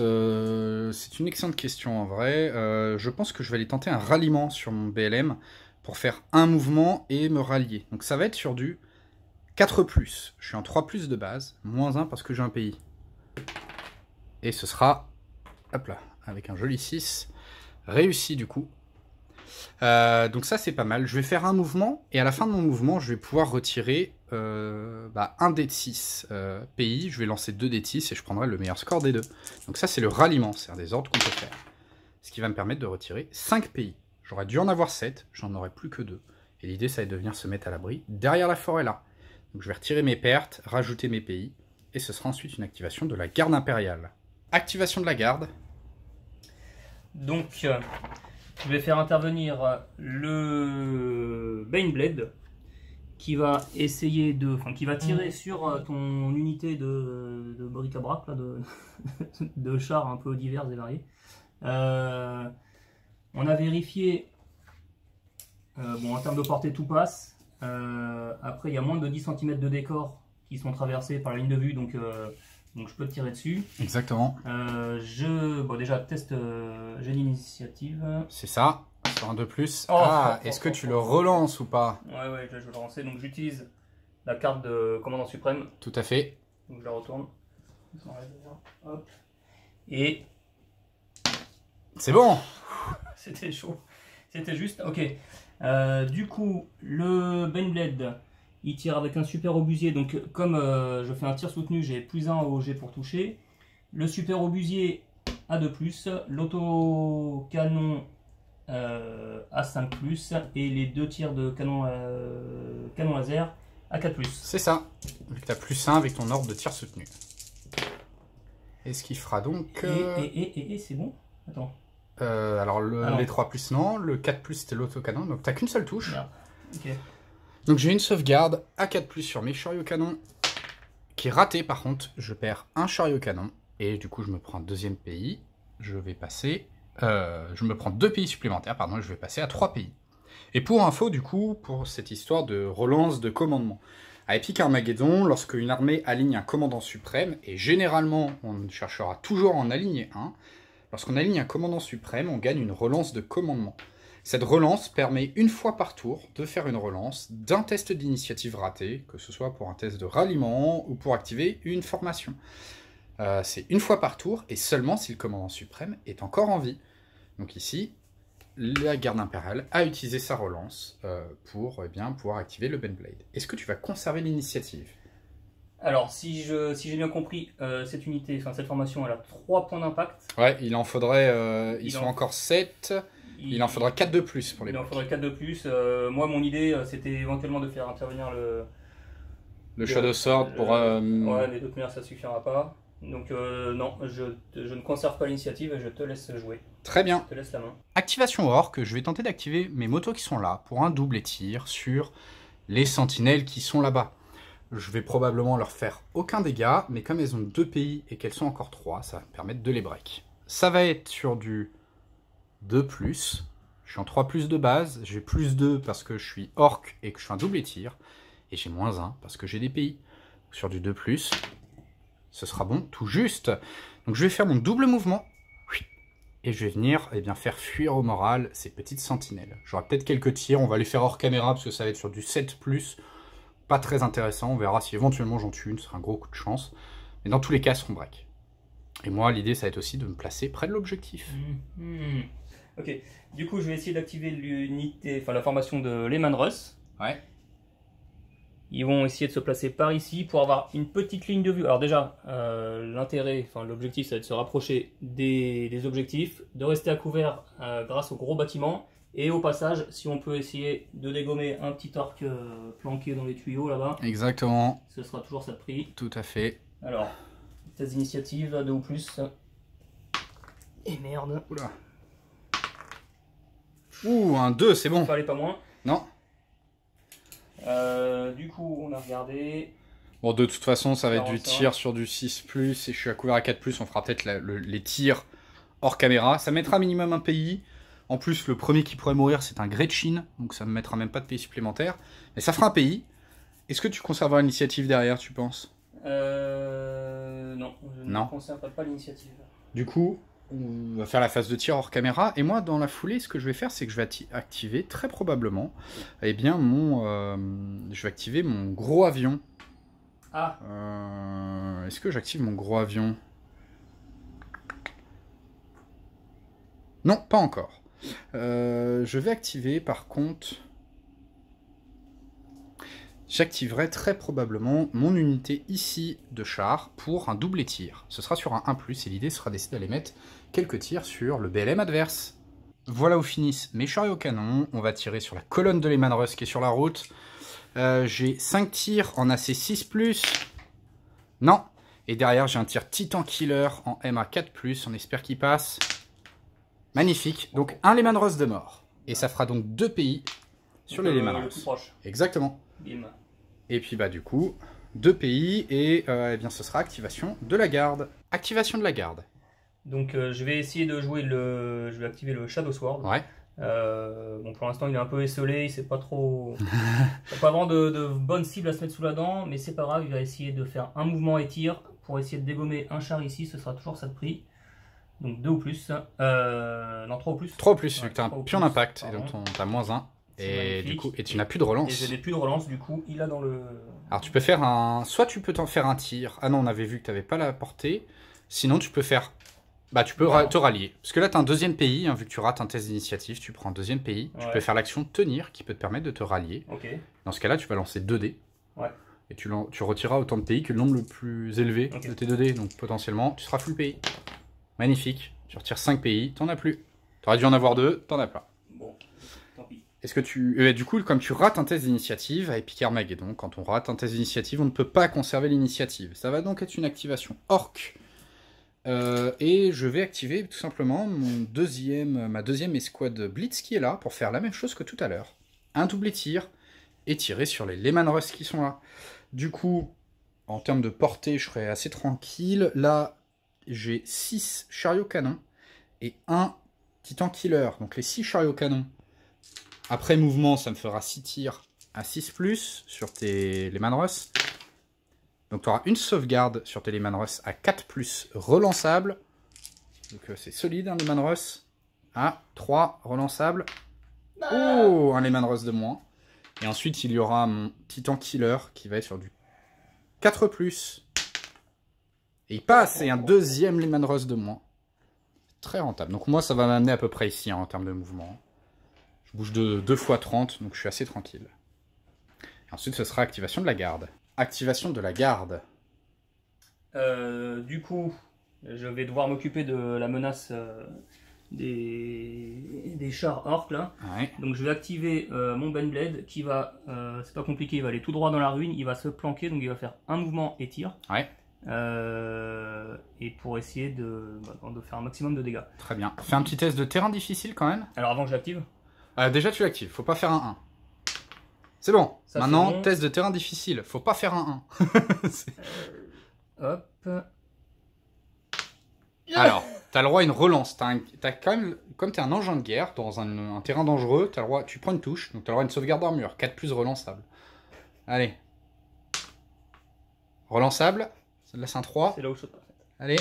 c'est une excellente question en vrai. Je pense que je vais aller tenter un ralliement sur mon BLM pour faire un mouvement et me rallier. Donc ça va être sur du 4+. Je suis en 3+ de base, moins 1 parce que j'ai un pays. Et ce sera, hop là, avec un joli 6, réussi du coup. Donc ça c'est pas mal. Je vais faire un mouvement, et à la fin de mon mouvement, je vais pouvoir retirer un dé de 6 pays. Je vais lancer 2 dés de 6 et je prendrai le meilleur score des deux. Donc ça c'est le ralliement, c'est un des ordres qu'on peut faire. Ce qui va me permettre de retirer 5 pays. J'aurais dû en avoir 7, j'en aurais plus que 2. Et l'idée ça va être de venir se mettre à l'abri derrière la forêt là. Donc je vais retirer mes pertes, rajouter mes pays, et ce sera ensuite une activation de la garde impériale. Activation de la garde. Donc, je vais faire intervenir le Baneblade qui va essayer de, enfin, qui va tirer sur ton unité de bric-à-brac, de chars un peu divers et variés. On a vérifié, bon, en termes de portée tout passe. Après, il y a moins de 10 cm de décor qui sont traversés par la ligne de vue, donc je peux te tirer dessus. Exactement. Bon, déjà, test, j'ai l'initiative. C'est ça, sur un 2+. Ah, est-ce que tu le relances ou pas? Ouais, je vais le relancer. Donc j'utilise la carte de commandant suprême. Tout à fait. Donc je la retourne. Hop. Et... c'est bon. C'était chaud. C'était juste. Ok. Du coup, le Baneblade, il tire avec un super obusier. Donc comme je fais un tir soutenu, j'ai +1 au jet pour toucher. Le super obusier à 2+, l'autocanon à 5+, et les 2 tirs de canon laser à 4+. C'est ça. Vu que tu as +1 avec ton ordre de tir soutenu. Et ce qui fera donc... Et c'est bon. Attends. Alors les 3+, non. Le 4+, c'était l'autocanon. Donc tu n'as qu'une seule touche. Merde. Ok. Donc j'ai une sauvegarde à 4+ sur mes chariots canons, qui est ratée par contre. Je perds un chariot canon. Et du coup je me prends un deuxième pays. Je vais passer... je me prends 2 pays supplémentaires, pardon, et je vais passer à 3 pays. Et pour info, du coup, pour cette histoire de relance de commandement, à Epic Armageddon, lorsque une armée aligne un commandant suprême, et généralement on cherchera toujours à en aligner un, lorsqu'on aligne un commandant suprême, on gagne une relance de commandement. Cette relance permet une fois par tour de faire une relance d'un test d'initiative raté, que ce soit pour un test de ralliement ou pour activer une formation. C'est une fois par tour et seulement si le commandant suprême est encore en vie. Donc ici, la garde impériale a utilisé sa relance pour pouvoir activer le Baneblade. Est-ce que tu vas conserver l'initiative? Alors, si j'ai bien compris, cette unité, enfin cette formation, elle a 3 points d'impact. Ouais, il en faudrait, ils sont encore 7, il en faudra 4 de plus pour les Il en blocs. faudrait 4 de plus. Moi, mon idée, c'était éventuellement de faire intervenir Le Shadow Sword pour... Ouais, les 2 premières, ça suffira pas. Donc non, je ne conserve pas l'initiative et je te laisse jouer. Très bien. Je te laisse la main. Activation orc, je vais tenter d'activer mes motos qui sont là pour un double tir sur les sentinelles qui sont là-bas. Je vais probablement leur faire aucun dégât, mais comme elles ont 2 pays et qu'elles sont encore 3, ça va me permettre de les break. Ça va être sur du 2+, je suis en 3+ de base, j'ai +2 parce que je suis orc et que je suis un double tir, et j'ai -1 parce que j'ai des pays. Sur du 2+, ce sera bon, tout juste. Donc je vais faire mon double mouvement, et je vais venir faire fuir au moral ces petites sentinelles. J'aurai peut-être quelques tirs, on va les faire hors caméra parce que ça va être sur du 7+, pas très intéressant, on verra si éventuellement j'en tue une, ce sera un gros coup de chance. Mais dans tous les cas, elles seront break. Et moi, l'idée, ça va être aussi de me placer près de l'objectif. Ok, du coup, je vais essayer d'activer l'unité, enfin la formation de Lehman Russ. Ouais. Ils vont essayer de se placer par ici pour avoir une petite ligne de vue. Alors déjà, l'intérêt, enfin l'objectif, ça va être de se rapprocher des objectifs, de rester à couvert grâce au gros bâtiment. Et au passage, si on peut essayer de dégommer un petit orc planqué dans les tuyaux là-bas. Exactement. Ce sera toujours ça de prix. Tout à fait. Alors, test d'initiative, 2 ou plus. Et merde. Oula. Ouh, un 2, c'est bon. Fallait pas moins. Non. Du coup, on a regardé. Bon, de toute façon, ça va être du ça. tir sur du 6+, et je suis à couvert à 4+, on fera peut-être les tirs hors caméra. Ça mettra minimum un pays. En plus, le premier qui pourrait mourir, c'est un Gretchen, donc ça ne me mettra même pas de pays supplémentaire. Mais ça fera un pays. Est-ce que tu conserveras l'initiative derrière, tu penses? Non, je ne conserve pas l'initiative. Du coup, on va faire la phase de tir hors caméra. Et moi, dans la foulée, ce que je vais faire, c'est que je vais activer, très probablement, je vais activer mon gros avion. Ah. Est-ce que j'active mon gros avion? Non, pas encore. Je vais activer, par contre... J'activerai très probablement mon unité ici de char pour un double tir. Ce sera sur un 1+, et l'idée sera d'essayer d'aller mettre quelques tirs sur le BLM adverse. Voilà où finissent mes chariots canons. On va tirer sur la colonne de Lehman Russ qui est sur la route. J'ai 5 tirs en AC6+. Non. Et derrière, j'ai un tir Titan Killer en MA4+. On espère qu'il passe. Magnifique. Donc, un Lehman Russ de mort. Et ça fera donc 2 pays sur les Lehman Russ. Le plus proche. Exactement. Bim. Et puis, du coup, 2 pays. Et ce sera activation de la garde. Activation de la garde. Donc, je vais essayer de jouer je vais activer le Shadow Sword. Ouais. Bon, pour l'instant, il est un peu esselé, il sait pas trop. Il n'y a pas vraiment de bonnes cibles à se mettre sous la dent, mais c'est pas grave, il va essayer de faire un mouvement et tir pour essayer de dégommer un char ici, ce sera toujours ça de prix. Donc 2 ou plus. Non, 3 ou plus. 3 ou plus, vu que tu as un pion pion d'impact, et donc tu as -1. Et du coup, tu n'as plus de relance. Et je n'ai plus de relance, du coup, il a dans le. Alors tu peux faire un. Soit tu peux t'en faire un tir. Ah non, on avait vu que tu n'avais pas la portée. Sinon, tu peux faire. Bah, tu peux te rallier. Parce que là, tu as un deuxième pays, hein, vu que tu rates un test d'initiative, tu prends un deuxième pays. Tu peux faire l'action tenir qui peut te permettre de te rallier. Okay. Dans ce cas-là, tu vas lancer 2 dés. Ouais. Et tu retireras autant de pays que le nombre le plus élevé de tes 2 dés. Donc potentiellement, tu seras full pays. Magnifique. Tu retires 5 pays, t'en as plus. Tu aurais dû en avoir 2, t'en as pas. Bon, tant pis. Est-ce que du coup, comme tu rates un test d'initiative, avec Pic Armageddon, quand on rate un test d'initiative, on ne peut pas conserver l'initiative. Ça va donc être une activation orc. Et je vais activer tout simplement ma deuxième escouade Blitz qui est là pour faire la même chose que tout à l'heure. Un double tir et tirer sur les Lehman Russ qui sont là. Du coup, en termes de portée, je serai assez tranquille. Là, j'ai 6 chariots canons et 1 Titan Killer. Donc les 6 chariots canons, après mouvement, ça me fera 6 tirs à 6+ sur tes Lehman Russ. Donc tu auras une sauvegarde sur tes Lehman Russ à 4+ relançable. Donc c'est solide, hein, Lehman Russ. À 3 relançable. Oh, un Lehman Russ de moins. Et ensuite, il y aura mon Titan Killer qui va être sur du 4+. Et il passe, et un deuxième Lehman Russ de moins. Très rentable. Donc moi, ça va m'amener à peu près ici hein, en termes de mouvement. Je bouge de 2 fois 30, donc je suis assez tranquille. Et ensuite, ce sera activation de la garde. Activation de la garde. Du coup, je vais devoir m'occuper de la menace des chars orques là. Ouais. Donc je vais activer mon Benblade qui va, c'est pas compliqué, il va aller tout droit dans la ruine, il va se planquer, donc il va faire un mouvement et tir. Ouais. Et pour essayer de faire un maximum de dégâts. Très bien. Fais un petit test de terrain difficile quand même. Alors avant que je l'active. Déjà tu l'actives, faut pas faire un 1. C'est bon. Ça, maintenant, bon. Test de terrain difficile, faut pas faire un 1. Hop. Alors, t'as le droit à une relance. T'as quand même, comme t'es un engin de guerre dans un terrain dangereux, t'as le droit, tu prends une touche, donc t'as le droit à une sauvegarde d'armure, 4+ relançable. Allez. Relançable. Celle-là c'est un 3. C'est là où je saute pas. Allez.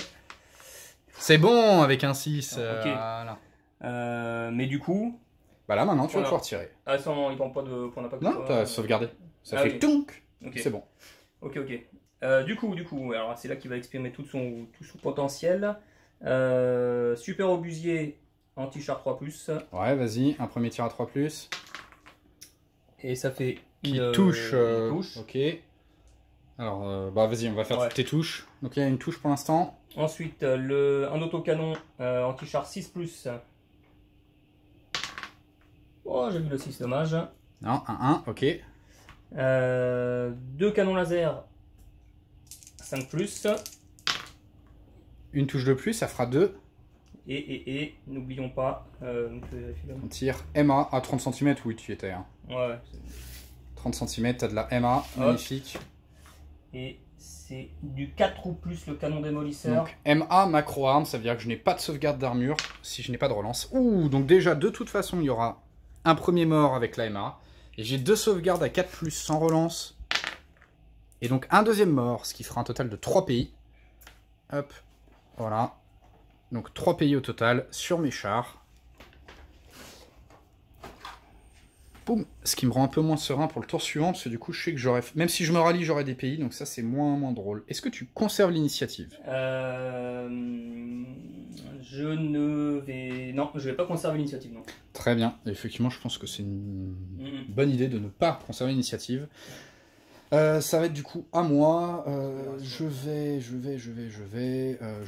C'est bon avec un 6. Ok. Voilà. Mais du coup. Bah là maintenant tu vas Voilà. pouvoir tirer. Ah, ça, il prend pas de point d'impact. Non, t'as sauvegardé. Ça fait ok. tonk. Ok. C'est bon. Ok. Du coup, alors c'est là qu'il va exprimer tout son potentiel. Super obusier, anti-char 3+. Ouais, vas-y, un premier tir à 3+. Et ça fait Qui une touche. touche. Ok. Alors, bah vas-y, on va faire Ouais. toutes tes touches. Donc il y a une touche pour l'instant. Ensuite, un autocanon anti-char 6+. Oh, j'ai vu le 6, dommage. Non, un 1, ok. 2 canons laser 5+. Une touche de plus, ça fera 2. Et n'oublions pas, On tire MA à 30 cm, oui, tu y étais. Hein. ouais, 30 cm, t'as de la MA, magnifique. et c'est du 4 ou plus le canon démolisseur. Donc MA macro arme, ça veut dire que je n'ai pas de sauvegarde d'armure si je n'ai pas de relance. Ouh, donc déjà, de toute façon, il y aura un premier mort avec la MA. Et j'ai 2 sauvegardes à 4+ sans relance. Et donc un deuxième mort, ce qui fera un total de 3 PI. Hop, voilà. Donc 3 PI au total sur mes chars. Boum. Ce qui me rend un peu moins serein pour le tour suivant, parce que du coup je sais que j'aurais... Même si je me rallie, j'aurai des PI, donc ça c'est moins drôle. Est-ce que tu conserves l'initiative? Je ne vais... Non, je vais pas conserver l'initiative, non. Très bien. Et effectivement, je pense que c'est une bonne idée de ne pas conserver l'initiative. Ça va être du coup à moi. Je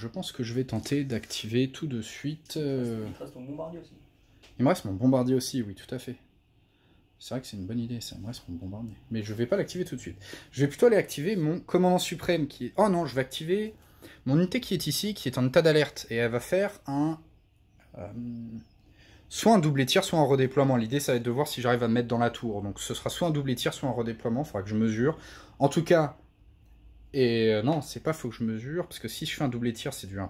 pense que je vais tenter d'activer tout de suite. Il te reste ton bombardier aussi. Il me reste mon bombardier aussi, oui, tout à fait. C'est vrai que c'est une bonne idée, ça. Il me reste mon bombardier. Mais je vais pas l'activer tout de suite. Je vais plutôt aller activer mon commandant suprême qui est... Oh non, je vais activer mon unité qui est ici, qui est en état d'alerte. Et elle va faire un... soit un double tir, soit un redéploiement. L'idée, ça va être de voir si j'arrive à me mettre dans la tour. Donc ce sera soit un double tir, soit un redéploiement. Il faudra que je mesure. En tout cas... Et non, c'est pas faut que je mesure, parce que si je fais un double tir, c'est du 1+.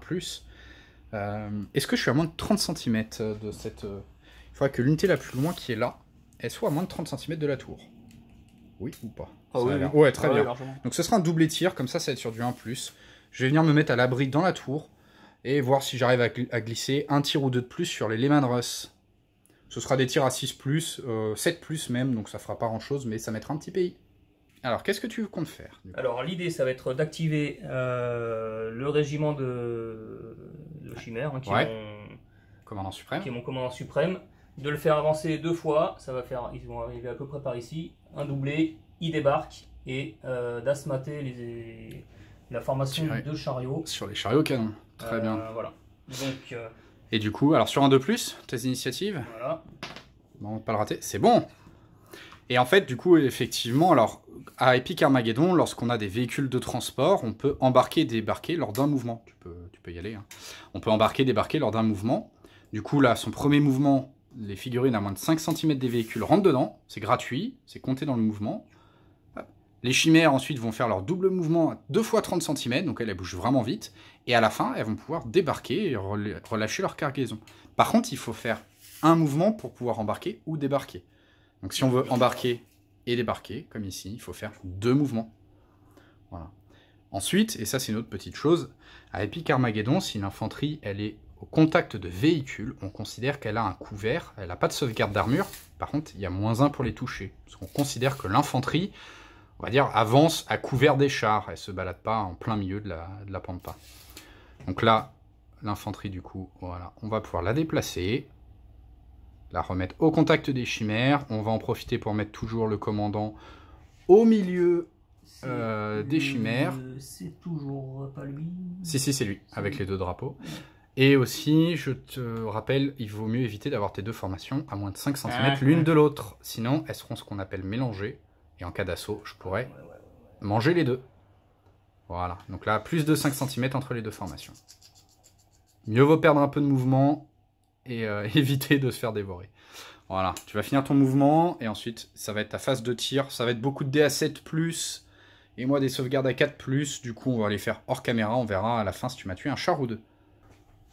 Est-ce que je suis à moins de 30 cm de cette... Il faudra que l'unité la plus loin qui est là, elle soit à moins de 30 cm de la tour. Oui ou pas? Ah oui, oui. Ouais, très bien. Largement. Donc ce sera un double tir, comme ça va être sur du 1+. Je vais venir me mettre à l'abri dans la tour, et voir si j'arrive à glisser un tir ou deux de plus sur les Lehman Russ. Ce sera des tirs à 6+, 7+ même, donc ça fera pas grand chose, mais ça mettra un petit pays. Alors, qu'est-ce que tu comptes faire? Alors, l'idée, ça va être d'activer le régiment de Chimère, hein, qui, Ouais. est mon, Commandant suprême. qui est mon commandant suprême, de le faire avancer 2 fois. Ça va faire, ils vont arriver à peu près par ici, un doublé, ils débarquent, et d'asmater la formation Tirer. de chariots. Sur les chariots canon. Très bien. Voilà. Donc, Et du coup, alors sur un 2+, tes initiatives, voilà. bon, on va pas le rater, c'est bon. Et en fait, du coup, effectivement, alors, à Epic Armageddon, lorsqu'on a des véhicules de transport, on peut embarquer et débarquer lors d'un mouvement. Tu peux y aller. Hein. On peut embarquer et débarquer lors d'un mouvement. Du coup, là, son premier mouvement, les figurines à moins de 5 cm des véhicules rentrent dedans. C'est gratuit, c'est compté dans le mouvement. Les chimères, ensuite, vont faire leur double mouvement à 2 fois 30 cm, donc elles bougent vraiment vite. Et à la fin, elles vont pouvoir débarquer et relâcher leur cargaison. Par contre, il faut faire un mouvement pour pouvoir embarquer ou débarquer. Donc si on veut embarquer et débarquer, comme ici, il faut faire 2 mouvements. Voilà. Ensuite, et ça c'est une autre petite chose, à Epic Armageddon, si l'infanterie elle est au contact de véhicules, on considère qu'elle a un couvert, elle n'a pas de sauvegarde d'armure, par contre il y a -1 pour les toucher, parce qu'on considère que l'infanterie, on va dire, avance à couvert des chars, elle ne se balade pas en plein milieu de la pampa. Donc là, l'infanterie du coup, voilà, on va pouvoir la déplacer, la remettre au contact des chimères, on va en profiter pour mettre toujours le commandant au milieu des chimères. C'est toujours pas lui. Si, c'est lui, avec les 2 drapeaux. Et aussi, je te rappelle, il vaut mieux éviter d'avoir tes 2 formations à moins de 5 cm l'une de l'autre. Sinon, elles seront ce qu'on appelle mélangées. Et en cas d'assaut, je pourrais manger les 2. Voilà, donc là, plus de 5 cm entre les 2 formations. Mieux vaut perdre un peu de mouvement et éviter de se faire dévorer. Voilà, tu vas finir ton mouvement et ensuite, ça va être ta phase de tir. Ça va être beaucoup de dés à 7+, et moi des sauvegardes à 4+. Du coup, on va les faire hors caméra. On verra à la fin si tu m'as tué un char ou 2.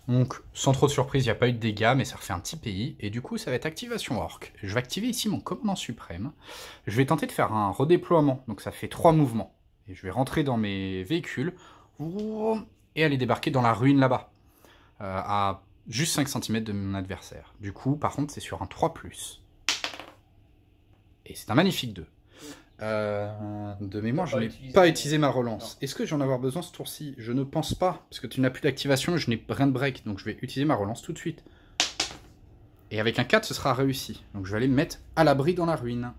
Donc, sans trop de surprise, il n'y a pas eu de dégâts, mais ça refait un petit pays. Et du coup, ça va être activation orc. Je vais activer ici mon commandant suprême. Je vais tenter de faire un redéploiement. Donc, ça fait 3 mouvements. Et je vais rentrer dans mes véhicules et aller débarquer dans la ruine là-bas. À juste 5 cm de mon adversaire. Du coup, par contre, c'est sur un 3+. Et c'est un magnifique 2. De mémoire, je n'ai pas utilisé ma relance. Est-ce que j'en ai avoir besoin ce tour-ci? Je ne pense pas, parce que tu n'as plus d'activation, je n'ai rien de break, donc je vais utiliser ma relance tout de suite. Et avec un 4, ce sera réussi. Donc je vais aller me mettre à l'abri dans la ruine.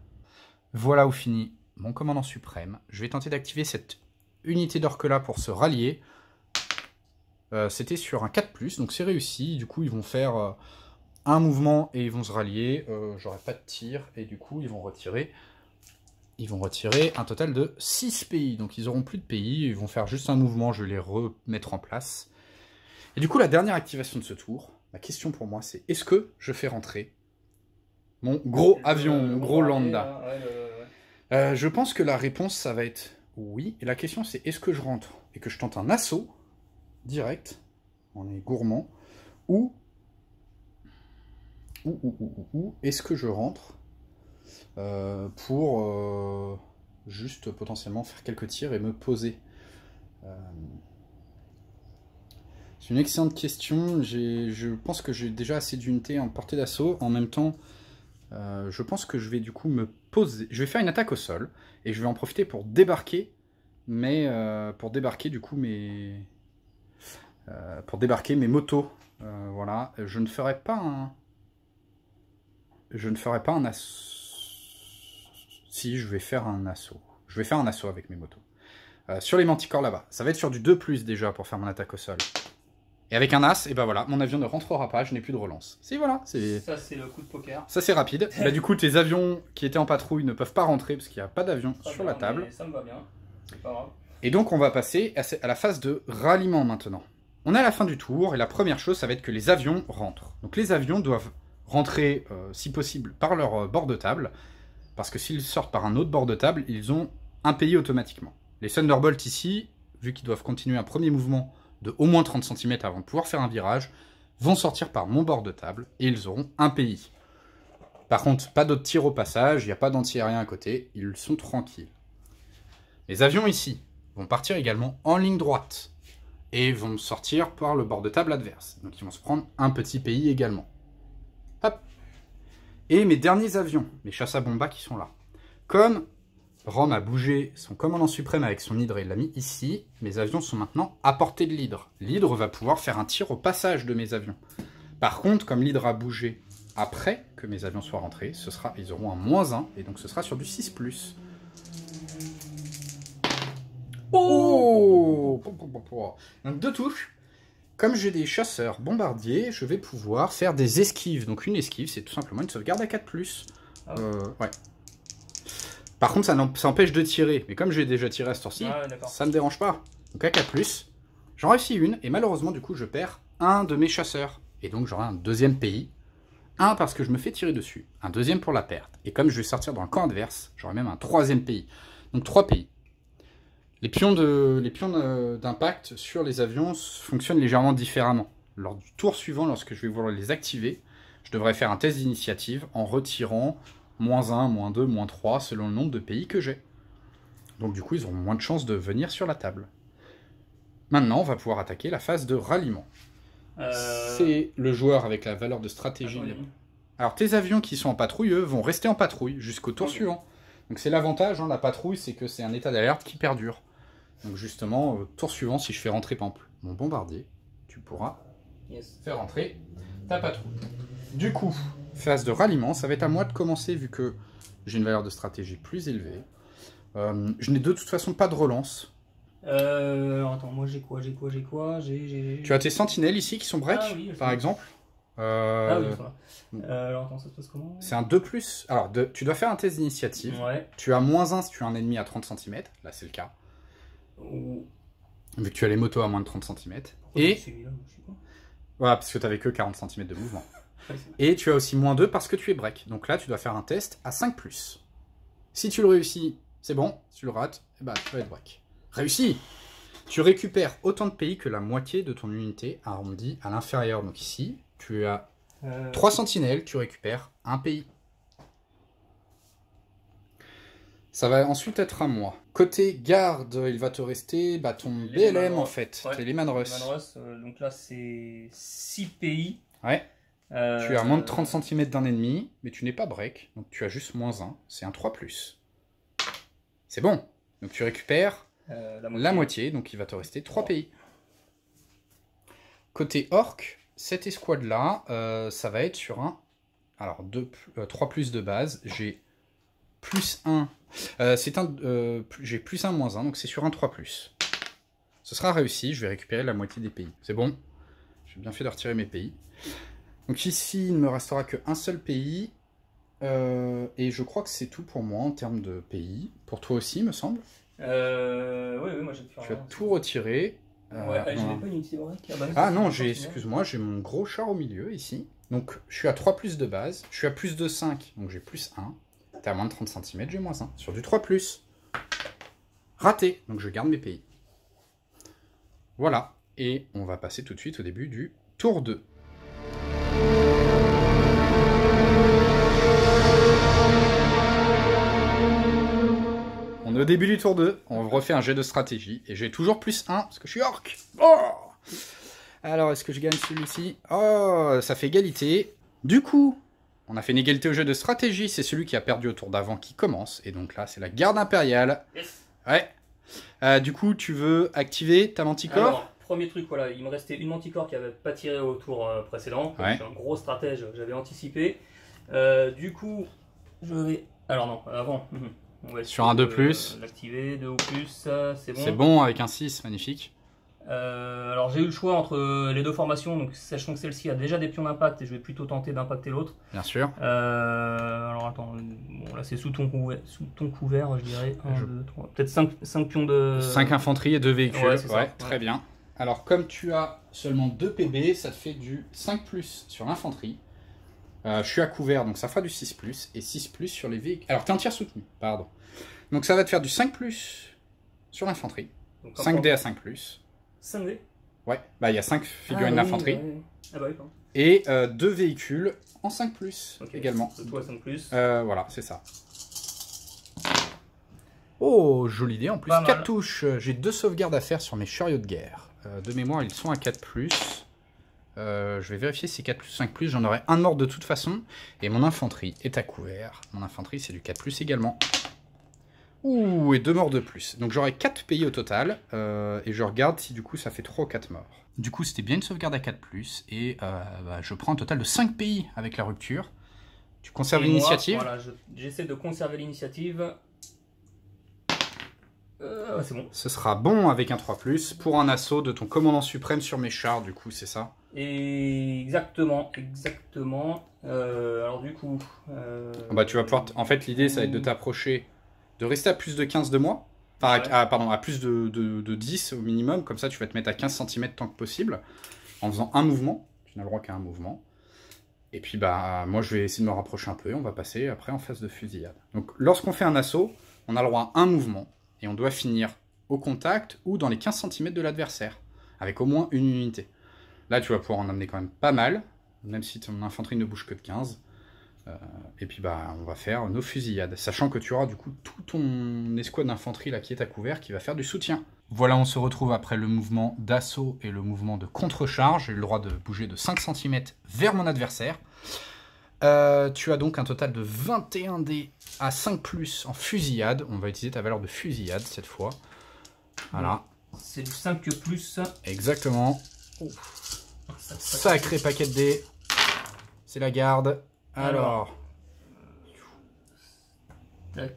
Voilà où finit mon commandant suprême. Je vais tenter d'activer cette unité d'orque-là pour se rallier. C'était sur un 4+, donc c'est réussi. Du coup, ils vont faire un mouvement et ils vont se rallier. J'aurai pas de tir, et du coup, ils vont retirer un total de 6 pays. Donc ils n'auront plus de pays, ils vont faire juste un mouvement, je vais les remettre en place. Et du coup, la dernière activation de ce tour, ma question pour moi, c'est est-ce que je fais rentrer mon gros avion, mon gros lambda? Je pense que la réponse, ça va être oui. Et la question, c'est est-ce que je rentre et que je tente un assaut direct, on est gourmand, ou est-ce que je rentre pour juste potentiellement faire quelques tirs et me poser. C'est une excellente question. Je pense que j'ai déjà assez d'unités en portée d'assaut. En même temps, je pense que je vais du coup me poser. Je vais faire une attaque au sol et je vais en profiter pour débarquer, mais pour débarquer du coup mes motos. Voilà. Je ne ferai pas un assaut. Si, je vais faire un assaut. Je vais faire un assaut avec mes motos. Sur les manticores là-bas. Ça va être sur du 2+ déjà pour faire mon attaque au sol. Et avec un as, et ben voilà, mon avion ne rentrera pas, je n'ai plus de relance. Si, voilà. Ça, c'est le coup de poker. Ça, c'est rapide. Là, du coup, tes avions qui étaient en patrouille ne peuvent pas rentrer parce qu'il n'y a pas d'avion sur la table. Ça me va bien. C'est pas grave. Et donc, on va passer à la phase de ralliement maintenant. On est à la fin du tour et la première chose, ça va être que les avions rentrent. Donc, les avions doivent rentrer, si possible, par leur bord de table. Parce que s'ils sortent par un autre bord de table, ils ont un pays automatiquement. Les Thunderbolts ici, vu qu'ils doivent continuer un premier mouvement de au moins 30 cm avant de pouvoir faire un virage, vont sortir par mon bord de table et ils auront un pays. Par contre, pas d'autres tirs au passage, il n'y a pas d'anti-aérien à côté, ils sont tranquilles. Les avions ici vont partir également en ligne droite et vont sortir par le bord de table adverse. Donc ils vont se prendre un petit pays également. Hop. Et mes derniers avions, mes chasse à bomba qui sont là. Comme Rome a bougé son commandant suprême avec son hydre et l'a mis ici, mes avions sont maintenant à portée de l'hydre. L'hydre va pouvoir faire un tir au passage de mes avions. Par contre, comme l'hydre a bougé après que mes avions soient rentrés, ils auront un -1, et donc ce sera sur du 6+. Oh, donc 2 touches. Comme j'ai des chasseurs bombardiers, je vais pouvoir faire des esquives. Donc une esquive, c'est tout simplement une sauvegarde à 4+. Ouais. Par contre, ça empêche de tirer. Mais comme j'ai déjà tiré à ce tour-ci, ça ne me dérange pas. Donc à 4+, j'en réussis une. Et malheureusement, du coup, je perds un de mes chasseurs. Et donc j'aurai un deuxième pays. Un parce que je me fais tirer dessus. Un deuxième pour la perte. Et comme je vais sortir dans le camp adverse, j'aurai même un troisième pays. Donc 3 pays. Les pions d'impact sur les avions fonctionnent légèrement différemment. Lors du tour suivant, lorsque je vais vouloir les activer, je devrais faire un test d'initiative en retirant -1, -2, -3 selon le nombre de pays que j'ai. Donc du coup, ils auront moins de chances de venir sur la table. Maintenant, on va pouvoir attaquer la phase de ralliement. C'est le joueur avec la valeur de stratégie. Alors tes avions qui sont en patrouille, eux, vont rester en patrouille jusqu'au tour suivant. Donc c'est l'avantage, hein, la patrouille, c'est que c'est un état d'alerte qui perdure. Donc justement, tour suivant, si je fais rentrer par exemple mon bombardier, tu pourras faire rentrer ta patrouille. Du coup, phase de ralliement, ça va être à moi de commencer vu que j'ai une valeur de stratégie plus élevée. Je n'ai de toute façon pas de relance. Alors attends, moi j'ai quoi? Tu as tes sentinelles ici qui sont break, par exemple. Ah oui, voilà. Alors attends, ça se passe comment? C'est un 2+. Alors, tu dois faire un test d'initiative. Ouais. Tu as -1 si tu as un ennemi à 30 cm. Là, c'est le cas. Vu que tu as les motos à moins de 30 cm. Et voilà, parce que tu n'avais que 40 cm de mouvement. Et tu as aussi -2 parce que tu es break. Donc là, tu dois faire un test à 5+. Si tu le réussis, c'est bon. Si tu le rates, eh ben, tu vas être break. Réussi! Tu récupères autant de pays que la moitié de ton unité arrondie à l'inférieur. Donc ici, tu as 3 sentinelles, tu récupères un pays. Ça va ensuite être à moi. Côté garde, il va te rester ton BLM en fait. Ouais, les Lehman Russ. Donc là, c'est 6 pays. Ouais. Tu as moins de 30 cm d'un ennemi, mais tu n'es pas break. Donc tu as juste -1. C'est un 3+. C'est bon. Donc tu récupères la moitié. Donc il va te rester 3 pays. Côté orc, cette escouade-là, ça va être sur un... Alors, 3+ de base. J'ai +1. J'ai +1, -1, donc c'est sur un 3+. Ce sera réussi, je vais récupérer la moitié des pays. C'est bon. J'ai bien fait de retirer mes pays. Donc ici, il ne me restera qu'un seul pays. Et je crois que c'est tout pour moi en termes de pays. Pour toi aussi, me semble. Oui, moi j'ai pu faire. Tu as tout retiré. J'avais pas une unité break. Ah non, excuse-moi, j'ai mon gros char au milieu ici. Donc je suis à 3+ de base. Je suis à plus de 5, donc j'ai +1. T'es à moins de 30 cm, j'ai -1. Sur du 3+. Raté, donc je garde mes pays. Voilà. Et on va passer tout de suite au début du tour 2. On est au début du tour 2, on refait un jet de stratégie, et j'ai toujours +1, parce que je suis orc. Oh, alors, est-ce que je gagne celui-ci? Oh, ça fait égalité. Du coup, on a fait une égalité au jeu de stratégie, c'est celui qui a perdu au tour d'avant qui commence, et donc là, c'est la garde impériale. Yes. Ouais. Du coup, tu veux activer ta manticore? Alors, premier truc, voilà, il me restait une manticore qui n'avait pas tiré au tour précédent. Ouais. Je suis un gros stratège, j'avais anticipé. Du coup, je vais... Alors non, avant... On va sur un 2+. L'activer, 2 ou plus, c'est bon. C'est bon avec un 6, magnifique. Alors j'ai eu le choix entre les deux formations, donc sachant que celle-ci a déjà des pions d'impact et je vais plutôt tenter d'impacter l'autre. Bien sûr. Alors attends, bon là c'est sous ton couvert, je dirais. 1, 2, 3, peut-être 5 pions de... 5 infanteries et 2 véhicules, ouais, très ouais. Bien. Alors comme tu as seulement 2 PB, ça te fait du 5+ sur l'infanterie. Je suis à couvert, donc ça fera du 6+, et 6+ sur les véhicules. Alors, t'es un tir soutenu, pardon. Donc ça va te faire du 5+ sur l'infanterie. 5D à 5+. 5D? Ouais, bah il y a 5 figurines d'infanterie. Oui. Ah bah oui, pardon. Et 2 véhicules en 5+, également. De toi 5+. Voilà, c'est ça. Oh, jolie idée. En plus, 4 touches. J'ai 2 sauvegardes à faire sur mes chariots de guerre. De mémoire, ils sont à 4+. Je vais vérifier si 4+, 5+, j'en aurai un mort de toute façon. Et mon infanterie est à couvert. Mon infanterie, c'est du 4+ également. Ouh, et 2 morts de plus. Donc j'aurai 4 pays au total. Et je regarde si du coup ça fait 3 ou 4 morts. Du coup, c'était bien une sauvegarde à 4+. Et je prends un total de 5 pays avec la rupture. Tu conserves l'initiative? Voilà, j'essaie de conserver l'initiative. C'est bon. Ce sera bon avec un 3+, pour un assaut de ton commandant suprême sur mes chars, du coup, c'est ça? Et exactement. Alors du coup... tu vas pouvoir... En fait, l'idée, ça va être de t'approcher, de rester à plus de 15 de moi. Enfin, ouais. À plus de 10 au minimum, comme ça tu vas te mettre à 15 cm tant que possible, en faisant un mouvement. Tu n'as le droit qu'à un mouvement. Et puis, moi, je vais essayer de me rapprocher un peu, et on va passer après en phase de fusillade. Donc, lorsqu'on fait un assaut, on a le droit à un mouvement. Et on doit finir au contact ou dans les 15 cm de l'adversaire, avec au moins une unité. Là, tu vas pouvoir en amener quand même pas mal, même si ton infanterie ne bouge que de 15. Et puis, on va faire nos fusillades, sachant que tu auras du coup tout ton escouade d'infanterie là qui est à couvert, qui va faire du soutien. Voilà, on se retrouve après le mouvement d'assaut et le mouvement de contre-charge. J'ai le droit de bouger de 5 cm vers mon adversaire. Tu as donc un total de 21 dés à 5+, en fusillade. On va utiliser ta valeur de fusillade cette fois. Voilà. C'est du 5 plus. Exactement. Sacré paquet de dés. C'est la garde. Alors. Tac.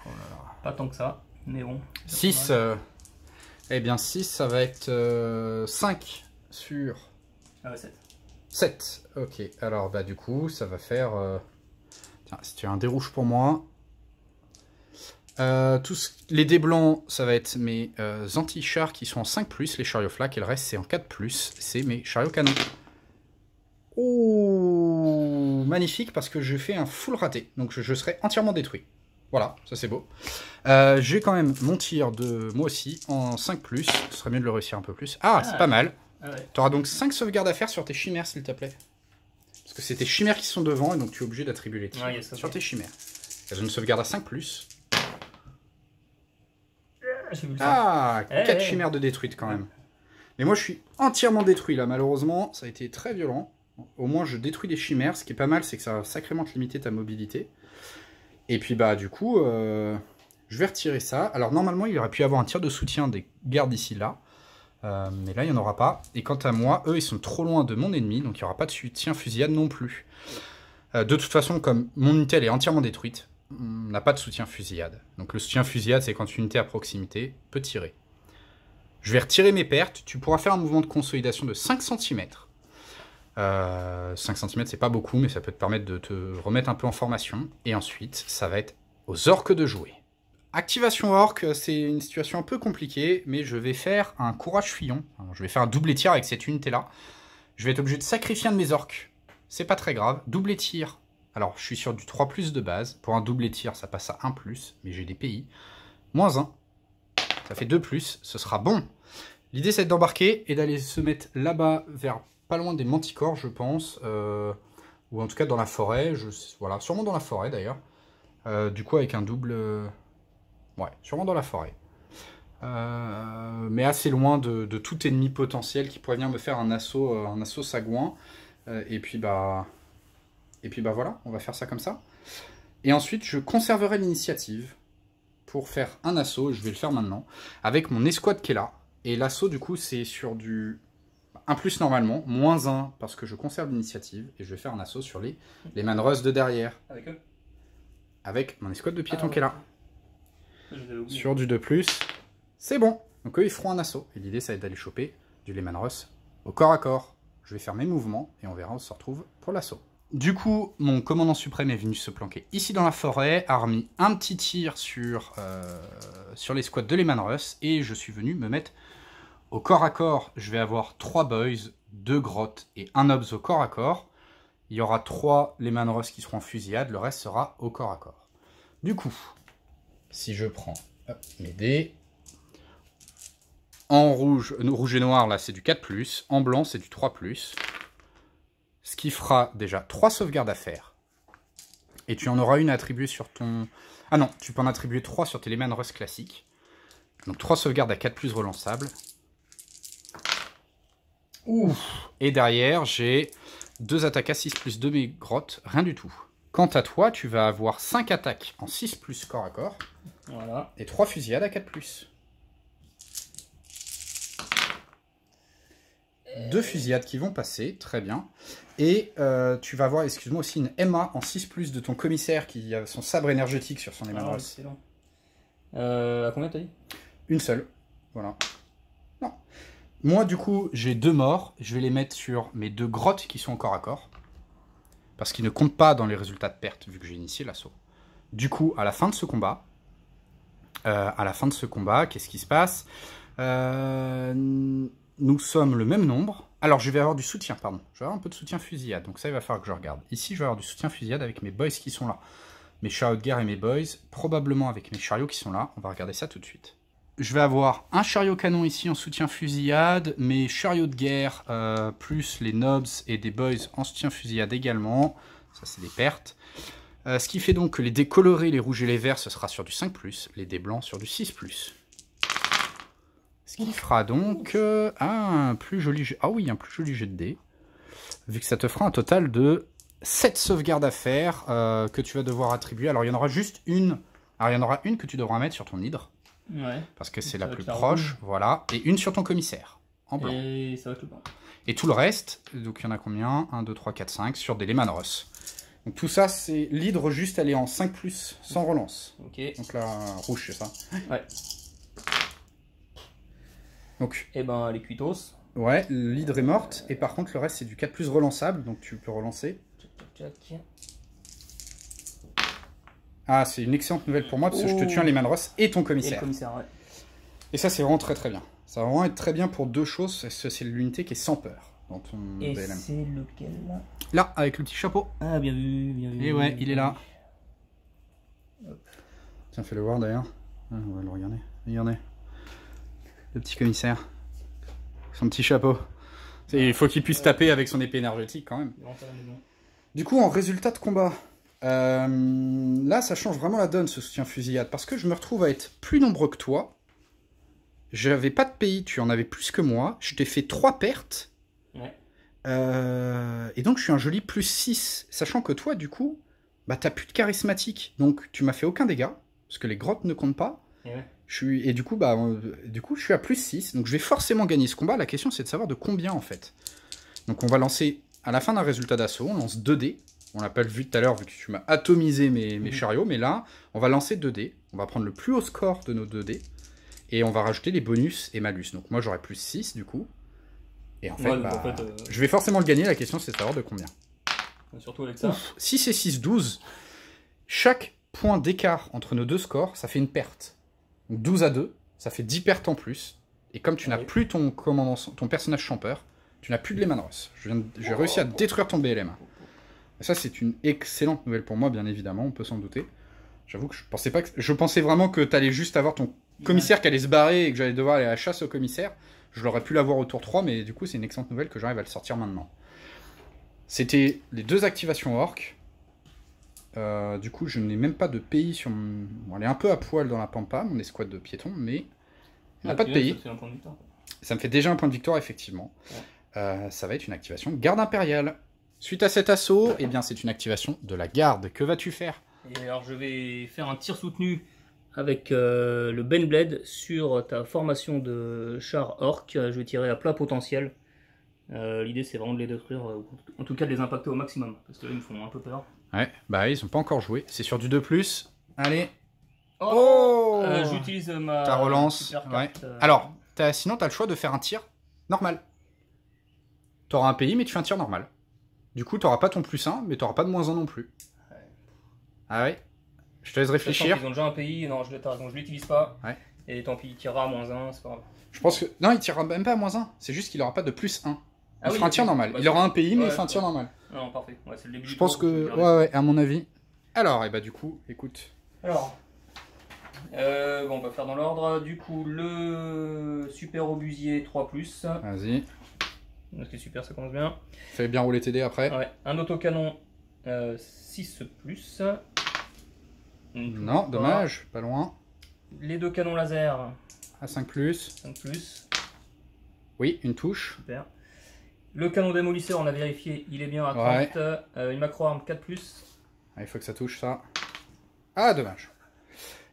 Oh là là. Pas tant que ça, mais bon. 6. Eh bien 6, ça va être 5 sur... Ah ouais, 7. 7. Ok. Alors bah du coup, ça va faire... Tiens, si tu as un dé rouge pour moi... les dés blancs, ça va être mes anti-chars qui sont en 5+, les chariots flaques, et le reste c'est en 4+, c'est mes chariots canons. Oh, magnifique, parce que je fais un full raté, donc je serai entièrement détruit. Voilà, ça c'est beau. J'ai quand même mon tir de moi aussi en 5+, ce serait mieux de le réussir un peu plus. Ah, c'est pas mal. Ah ouais. Tu auras donc 5 sauvegardes à faire sur tes chimères, s'il te plaît. Parce que c'est tes chimères qui sont devant, et donc tu es obligé d'attribuer les tirs sur tes chimères. J'ai une sauvegarde à 5+. Ah, 4 chimères de détruite quand même. Mais moi je suis entièrement détruit là, malheureusement, ça a été très violent. Au moins je détruis les chimères, ce qui est pas mal, c'est que ça va sacrément te limiter ta mobilité. Et puis bah du coup, je vais retirer ça. Alors normalement il aurait pu y avoir un tir de soutien des gardes ici là. Mais là il n'y en aura pas. Et quant à moi, eux ils sont trop loin de mon ennemi, donc il n'y aura pas de soutien fusillade non plus. De toute façon, comme mon unité elle est entièrement détruite, on n'a pas de soutien fusillade. Donc le soutien fusillade, c'est quand une unité à proximité peut tirer. Je vais retirer mes pertes. Tu pourras faire un mouvement de consolidation de 5 cm. 5 cm, c'est pas beaucoup, mais ça peut te permettre de te remettre un peu en formation. Et ensuite, ça va être aux orques de jouer. Activation orque, c'est une situation un peu compliquée, mais je vais faire un courage fuyon. Alors, je vais faire un double tir avec cette unité-là. Je vais être obligé de sacrifier un de mes orques. C'est pas très grave. Double tir. Alors, je suis sur du 3+ de base. Pour un double tir, ça passe à 1+, mais j'ai des pays. -1. Ça fait 2+. Ce sera bon. L'idée, c'est d'embarquer et d'aller se mettre là-bas, vers pas loin des manticores, je pense. Ou en tout cas dans la forêt. Voilà, sûrement dans la forêt, d'ailleurs. Du coup, avec un double... Ouais, sûrement dans la forêt. Mais assez loin de tout ennemi potentiel qui pourrait venir me faire un assaut sagouin. Et puis bah voilà, on va faire ça comme ça. Et ensuite, je conserverai l'initiative pour faire un assaut, je vais le faire maintenant, avec mon escouade qui est là. Et l'assaut, du coup, c'est sur du 1+ normalement, -1 parce que je conserve l'initiative. Et je vais faire un assaut sur les manrus de derrière. Avec eux? Avec mon escouade de piétons qui est là. Ouais. Sur du 2+, c'est bon. Donc eux, ils feront un assaut. Et l'idée, ça va être d'aller choper du Leman-Russ au corps à corps. Je vais faire mes mouvements et on verra où on se retrouve pour l'assaut. Du coup, mon commandant suprême est venu se planquer ici dans la forêt, a remis un petit tir sur les squads de Leman-Russ et je suis venu me mettre au corps à corps. Je vais avoir 3 boys, 2 grottes et 1 obs au corps à corps. Il y aura 3 Leman-Russ qui seront en fusillade, le reste sera au corps à corps. Du coup, si je prends mes dés, en rouge, rouge et noir, là c'est du 4+, en blanc c'est du 3+, ce qui fera déjà 3 sauvegardes à faire. Et tu en auras une à attribuer sur ton... Ah non, tu peux en attribuer 3 sur tes Leman-Russ classiques. Donc 3 sauvegardes à 4+ relançables. Ouf. Et derrière, j'ai 2 attaques à 6+ de mes grottes, rien du tout. Quant à toi, tu vas avoir 5 attaques en 6+ corps à corps. Voilà. Et 3 fusillades à 4+. 2 fusillades qui vont passer, très bien. Et tu vas avoir, excuse-moi, aussi une MA en 6+ de ton commissaire qui a son sabre énergétique sur son Leman-Russ. À combien t'as dit? Une seule. Voilà. Non. Moi, du coup, j'ai 2 morts. Je vais les mettre sur mes 2 grottes qui sont au corps à corps. Parce qu'ils ne comptent pas dans les résultats de perte, vu que j'ai initié l'assaut. Du coup, à la fin de ce combat, qu'est-ce qui se passe? Nous sommes le même nombre. Alors, je vais avoir du soutien, pardon. Je vais avoir un peu de soutien fusillade, donc ça, il va falloir que je regarde. Ici, je vais avoir du soutien fusillade avec mes boys qui sont là. Mes chariots de guerre et mes boys, probablement avec mes chariots qui sont là. On va regarder ça tout de suite. Je vais avoir un chariot canon ici en soutien fusillade, mes chariots de guerre, plus les nobs et des boys en soutien fusillade également. Ça, c'est des pertes. Ce qui fait donc que les dés colorés, les rouges et les verts, ce sera sur du 5+, les dés blancs sur du 6+. Ce qui fera donc un plus joli jet. Ah oui, un plus joli jet de dés. Vu que ça te fera un total de 7 sauvegardes à faire que tu vas devoir attribuer. Alors il y en aura juste une. Alors il y en aura une que tu devras mettre sur ton hydre. Ouais. Parce que c'est la plus proche. Voilà. Et une sur ton commissaire. En blanc. Et ça va être le blanc. Et tout le reste, donc il y en a combien? 1, 2, 3, 4, 5 sur des Lehman Ross. Donc tout ça, c'est l'hydre juste, elle est en 5+, sans relance. Ok. Donc là, rouge, c'est ça? Ouais. Donc, et ben les cuitos. Ouais, l'hydre est morte, et par contre le reste c'est du 4+ relançable, donc tu peux relancer. Ah, c'est une excellente nouvelle pour moi, parce que je te tue un Lehman Ross et ton commissaire. Et le commissaire, ouais. Et ça c'est vraiment très très bien. Ça va vraiment être très bien pour deux choses, c'est l'unité qui est sans peur dans ton Et BLM. c'est lequel là? Là, avec le petit chapeau. Ah, bien vu, bien vu. Et ouais, il est là. Hop. Tiens, fais-le voir d'ailleurs. Ah, on va le regarder. Regardez. Le petit commissaire. Son petit chapeau. Il faut qu'il puisse taper avec son épée énergétique quand même. Du coup, en résultat de combat, là, ça change vraiment la donne, ce soutien fusillade. Parce que je me retrouve à être plus nombreux que toi. J'avais pas de pays, tu en avais plus que moi. Je t'ai fait 3 pertes. Ouais. Et donc, je suis un joli +6. Sachant que toi, du coup, bah, t'as plus de charismatique. Donc, tu m'as fait aucun dégât. Parce que les grottes ne comptent pas. Et ouais. Et du coup, je suis à +6. Donc, je vais forcément gagner ce combat. La question, c'est de savoir de combien, en fait. Donc, on va lancer, à la fin d'un résultat d'assaut, on lance 2 dés. On l'a pas vu tout à l'heure, vu que tu m'as atomisé mes chariots. Mais là, on va lancer 2 dés. On va prendre le plus haut score de nos 2 dés. Et on va rajouter les bonus et malus. Donc, moi, j'aurai +6, du coup. Et en fait, ouais, je vais forcément le gagner. La question, c'est de savoir de combien. Surtout avec ça. Ouf. 6 et 6, 12. Chaque point d'écart entre nos deux scores, ça fait une perte. Donc 12 à 2, ça fait 10 pertes en plus. Et comme tu n'as plus ton personnage champeur, tu n'as plus de Lehman Ross. J'ai réussi à détruire ton BLM. Et ça, c'est une excellente nouvelle pour moi, bien évidemment, on peut s'en douter. J'avoue que je pensais vraiment que tu allais juste avoir ton commissaire qui allait se barrer et que j'allais devoir aller à la chasse au commissaire. Je l'aurais pu l'avoir au tour 3, mais du coup, c'est une excellente nouvelle que j'arrive à le sortir maintenant. C'était les 2 activations orques. Du coup, je n'ai même pas de pays sur mon... Bon, elle est un peu à poil dans la pampa, mon escouade de piétons, mais il n'y a pas de pays. Ça me fait déjà un point de victoire, effectivement. Ouais. Ça va être une activation garde impériale. Suite à cet assaut, eh bien, c'est une activation de la garde. Que vas-tu faire? Et alors, je vais faire un tir soutenu avec le Benblade sur ta formation de char orc. Je vais tirer à plat potentiel. L'idée, c'est vraiment de les détruire, en tout cas de les impacter au maximum, parce que là, ils me font un peu peur. Ouais, bah ils ont pas encore joué. C'est sur du 2+. Allez. Oh, j'utilise ta relance. Ouais. Alors, sinon, tu as le choix de faire un tir normal. Tu auras un pays, mais tu fais un tir normal. Du coup, tu n'auras pas ton +1, mais tu n'auras pas de -1 non plus. Ouais. Ah ouais. Je te laisse réfléchir. Ils ont déjà un pays, non, je l'utilise pas. Ouais. Et tant pis, il tirera à -1, c'est pas grave. Je pense que... Non, il tirera même pas à -1. C'est juste qu'il n'aura pas de +1. Il fera un tir normal. Bah, il aura un pays, mais il fait un tir normal. Non, parfait. Ouais, c'est le début je pense que... Ouais, à mon avis. Alors, et bah du coup, écoute. Alors, bon, on va faire dans l'ordre. Du coup, le super obusier 3+. Vas-y. Ok, super, ça commence bien. Fais bien rouler tes dés après. Ouais, un autocanon 6+. Non, dommage, pas loin. Les 2 canons laser. À 5+. 5+. Oui, une touche. Super. Le canon démolisseur, on a vérifié, il est bien à 30. Ouais. Une macro-arme 4+. Ah, il faut que ça touche ça. Ah, dommage.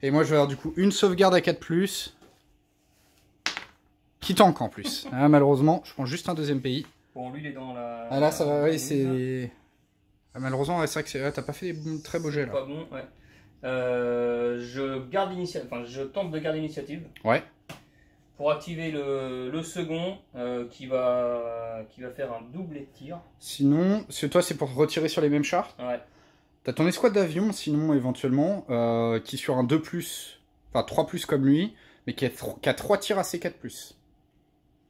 Et moi, je vais avoir du coup une sauvegarde à 4+. Qui tank en plus. Ah, malheureusement, je prends juste un deuxième pays. Bon, lui, il est dans la... Ah là, ça va, oui, c'est... Ah, malheureusement, c'est vrai que t'as pas fait des très beaux jets, là. Pas bon, ouais. Je tente de garder l'initiative. Ouais. Pour activer le second qui va faire un doublé de tir. Sinon, toi c'est pour retirer sur les mêmes chars. Ouais. T'as ton escouade d'avion, sinon éventuellement, qui sur un 2+, enfin 3+, comme lui, mais qui a 3 tirs à C 4+.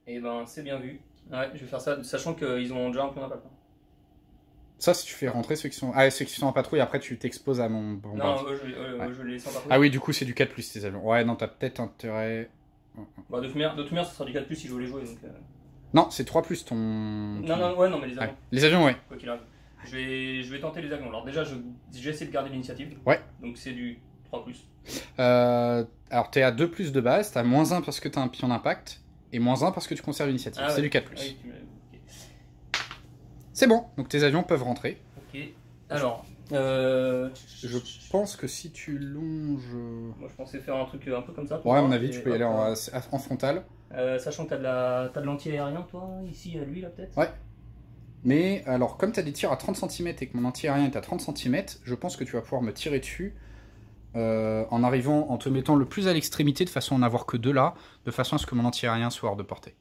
Et ben c'est bien vu. Ouais, je vais faire ça, sachant qu'ils ont déjà un point d'impact. Ça, si tu fais rentrer ceux qui sont... Ah, ceux qui sont en patrouille, après tu t'exposes à mon... Non, je les laisse en patrouille. Ah oui, du coup c'est du 4+, tes avions. Ouais, non, t'as peut-être intérêt... Bah, de toute manière, ce sera du 4+, si je veux les jouer. Donc, Non, c'est 3+, ton... Non, ouais, non, mais les avions. Ouais. Les avions, ouais. Quoi qu'il arrive. Je vais tenter les avions. Alors déjà, j'essaie de garder l'initiative. Ouais. Donc c'est du 3+. Alors t'es à 2+ de base, t'as -1 parce que t'as un pion d'impact, et -1 parce que tu conserves l'initiative. Ah, c'est ouais. du 4+. Ah, oui, okay. C'est bon, donc tes avions peuvent rentrer. Ok. Alors, Je pense que si tu longes... moi je pensais faire un truc un peu comme ça. Ouais, à mon avis, tu peux y aller en frontal. Sachant que t'as de l'anti-aérien, toi, ici, à lui, là, peut-être. Ouais. Mais, alors, comme tu as des tirs à 30 cm et que mon anti-aérien est à 30 cm, je pense que tu vas pouvoir me tirer dessus en arrivant, en te mettant le plus à l'extrémité, de façon à n'en avoir que 2 là, de façon à ce que mon anti-aérien soit hors de portée.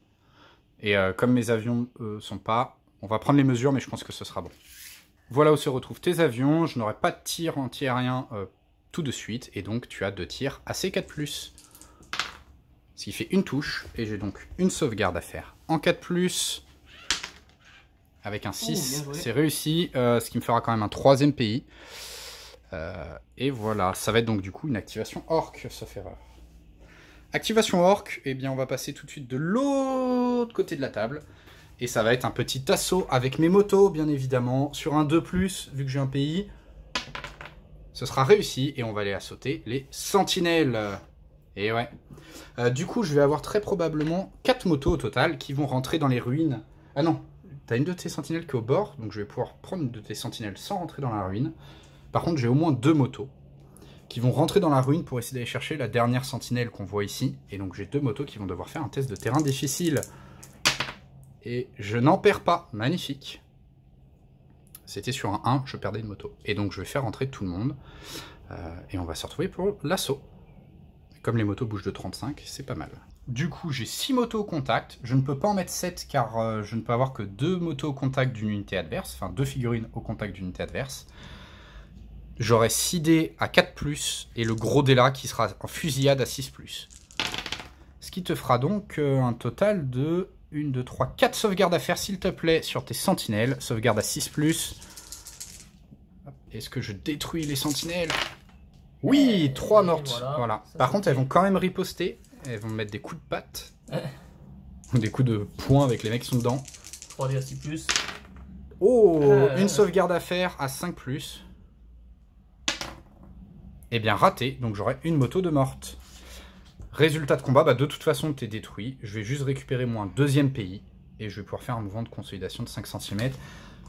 Et comme mes avions sont pas... On va prendre les mesures, mais je pense que ce sera bon. Voilà où se retrouvent tes avions. Je n'aurai pas de tir anti-aérien tout de suite, et donc tu as 2 tirs à C4+. Ce qui fait une touche, et j'ai donc une sauvegarde à faire en 4+. Avec un 6, c'est réussi, ce qui me fera quand même un 3e pays. Et voilà, ça va être donc du coup une activation orc, sauf erreur. Activation orc, eh bien on va passer tout de suite de l'autre côté de la table. Et ça va être un petit assaut avec mes motos, bien évidemment, sur un 2+, vu que j'ai un pays. Ce sera réussi, et on va aller assauter les sentinelles. Et ouais. Du coup, je vais avoir très probablement 4 motos au total qui vont rentrer dans les ruines. Ah non, t'as une de tes sentinelles qui est au bord, donc je vais pouvoir prendre une de tes sentinelles sans rentrer dans la ruine. Par contre, j'ai au moins 2 motos qui vont rentrer dans la ruine pour essayer d'aller chercher la dernière sentinelle qu'on voit ici. Et donc j'ai 2 motos qui vont devoir faire un test de terrain difficile. Et je n'en perds pas. Magnifique. C'était sur un 1, je perdais une moto. Et donc je vais faire rentrer tout le monde. Et on va se retrouver pour l'assaut. Comme les motos bougent de 35, c'est pas mal. Du coup, j'ai 6 motos au contact. Je ne peux pas en mettre 7 car je ne peux avoir que 2 motos au contact d'une unité adverse. Enfin, 2 figurines au contact d'une unité adverse. J'aurai 6 dés à 4+, et le gros dé là qui sera en fusillade à 6+. Ce qui te fera donc un total de 1, 2, 3, 4 sauvegardes à faire, s'il te plaît, sur tes sentinelles. Sauvegarde à 6+. Est-ce que je détruis les sentinelles? Oui, 3 mortes. Voilà. Par contre, elles vont quand même riposter. Elles vont me mettre des coups de patte. Des coups de poing avec les mecs qui sont dedans. 3D à 6+. Oh, une sauvegarde à faire à 5+. Eh bien, raté. Donc, j'aurai une moto de morte. Résultat de combat, bah, de toute façon, t'es détruit. Je vais juste récupérer mon 2e pays. Et je vais pouvoir faire un mouvement de consolidation de 5 cm.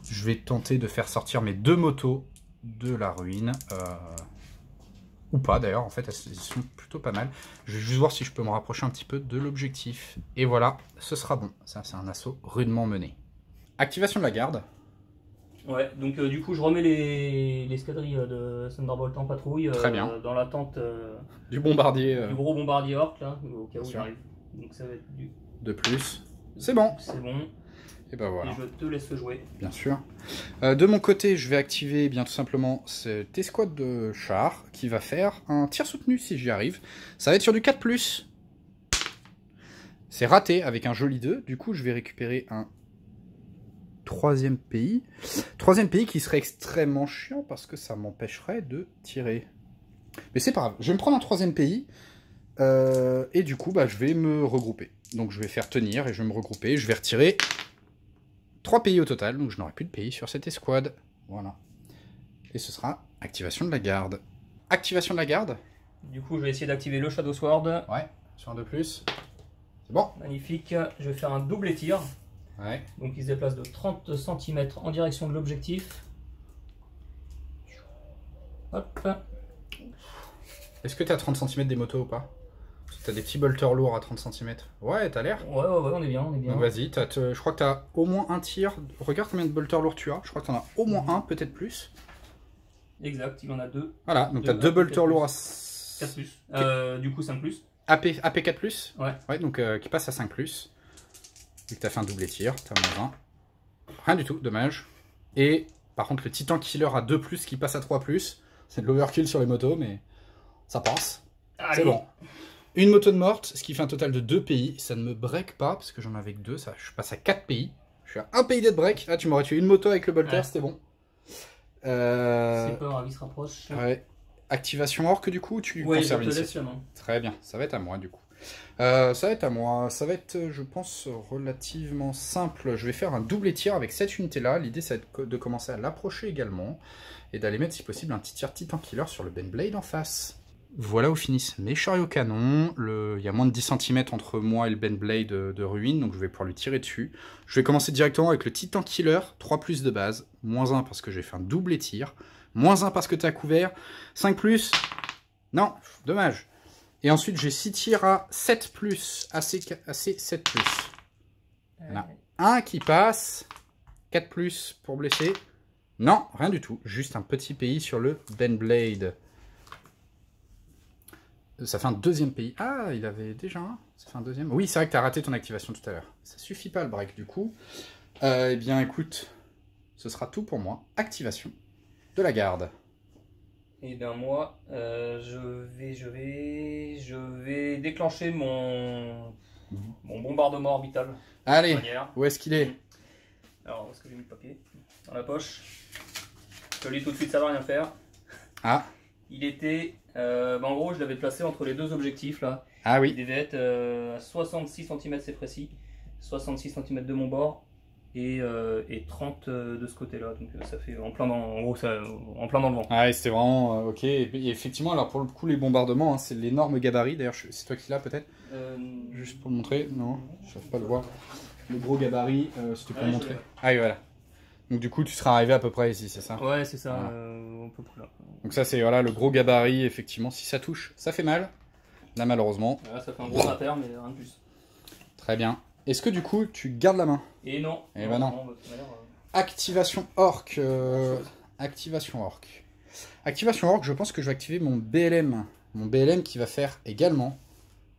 Je vais tenter de faire sortir mes 2 motos de la ruine. Ou pas d'ailleurs, en fait, elles sont plutôt pas mal. Je vais juste voir si je peux me rapprocher un petit peu de l'objectif. Et voilà, ce sera bon. Ça, c'est un assaut rudement mené. Activation de la garde. Ouais, donc du coup, je remets l'escadrille de Thunderbolt en patrouille. Très bien. Dans l'attente du bombardier. Du gros bombardier orc, là, au cas où il arrive. Donc ça va être du... De plus. C'est bon. C'est bon. Et ben voilà. Et je te laisse jouer. Bien sûr. De mon côté, je vais activer bien tout simplement cette escouade de chars qui va faire un tir soutenu si j'y arrive. Ça va être sur du 4+. C'est raté avec un joli 2. Du coup, je vais récupérer un 3e pays. 3e pays qui serait extrêmement chiant parce que ça m'empêcherait de tirer. Mais c'est pas grave. Je vais me prendre un 3e pays. Et du coup, bah, je vais me regrouper. Donc je vais faire tenir et je vais me regrouper. Je vais retirer 3 pays au total, donc je n'aurai plus de pays sur cette escouade. Voilà. Et ce sera activation de la garde. Activation de la garde. Du coup, je vais essayer d'activer le Shadow Sword. Ouais, sur un 2+. C'est bon. Magnifique. Je vais faire un double tir. Ouais. Donc il se déplace de 30 cm en direction de l'objectif. Hop. Est-ce que tu as 30 cm des motos ou pas? T'as des petits bolters lourds à 30 cm. Ouais, t'as l'air. Ouais, on est bien, on est bien. Donc vas-y, je crois que t'as au moins un tir. Regarde combien de bolters lourds tu as. Je crois que t'en as au moins un, peut-être plus. Exact, il en a 2. Voilà, donc t'as 2 bolters lourds à 4+. Du coup 5+. AP 4+. Ouais. Ouais, donc qui passe à 5+. Vu que t'as fait un doublé tir, t'as moins 1. Rien du tout, dommage. Et par contre, le Titan Killer à 2+, qui passe à 3+. C'est de l'overkill sur les motos, mais ça passe. C'est bon. Une moto de morte, ce qui fait un total de 2 pays. Ça ne me break pas, parce que j'en avais que 2. Ça, je passe à 4 pays. Je suis à 1 pays d'être break. Ah, tu m'aurais tué une moto avec le bolter, c'était bon. C'est peur, Ravi se rapproche. Ouais. Activation orc, du coup, tu conserves l'initiative. Très bien, ça va être à moi, du coup. Ça va être à moi. Ça va être, je pense, relativement simple. Je vais faire un double tir avec cette unité-là. L'idée, ça va être de commencer à l'approcher également. Et d'aller mettre, si possible, un petit tir Titan Killer sur le Benblade en face. Voilà où finissent mes chariots canons. Il y a moins de 10 cm entre moi et le Benblade de ruine, donc je vais pouvoir lui tirer dessus. Je vais commencer directement avec le Titan Killer, 3+ de base, -1 parce que j'ai fait un double tir, -1 parce que tu as couvert, 5+, non, dommage. Et ensuite j'ai 6 tirs à 7+, AC 7+. Il y en a un qui passe, 4+ pour blesser. Non, rien du tout, juste un petit PI sur le Benblade. Ça fait un deuxième pays. Ah, il avait déjà un. Ça fait un deuxième. Oui, c'est vrai que tu as raté ton activation tout à l'heure. Ça suffit pas le break du coup. Eh bien, écoute, ce sera tout pour moi. Activation de la garde. Et bien moi, je vais déclencher mon bombardement orbital. Allez, où est-ce qu'il est? Alors, où est-ce que j'ai mis le papier? Dans la poche. Je lis tout de suite, ça va rien faire. Ah. Il était, en gros, je l'avais placé entre les deux objectifs là. Ah oui. Il devait être à 66 cm, c'est précis, 66 cm de mon bord et 30 de ce côté-là. Donc ça fait en plein dans le vent. Ah oui, c'était vraiment ok. Et effectivement, alors pour le coup, les bombardements, hein, c'est l'énorme gabarit. D'ailleurs, c'est toi qui l'as peut-être. Juste pour le montrer. Non, je ne pas le voir. Le gros gabarit, si tu peux le montrer. Ah oui, voilà. Donc du coup, tu seras arrivé à peu près ici, c'est ça? Ouais, c'est ça, voilà. À peu près là. Donc ça, c'est voilà, le gros gabarit, effectivement. Si ça touche, ça fait mal. Là, malheureusement. Voilà, ça fait un gros impair, mais rien de plus. Très bien. Est-ce que du coup, tu gardes la main? Et non. Et ben non. Activation orc. Activation orc. Activation orc, je pense que je vais activer mon BLM. Mon BLM qui va faire également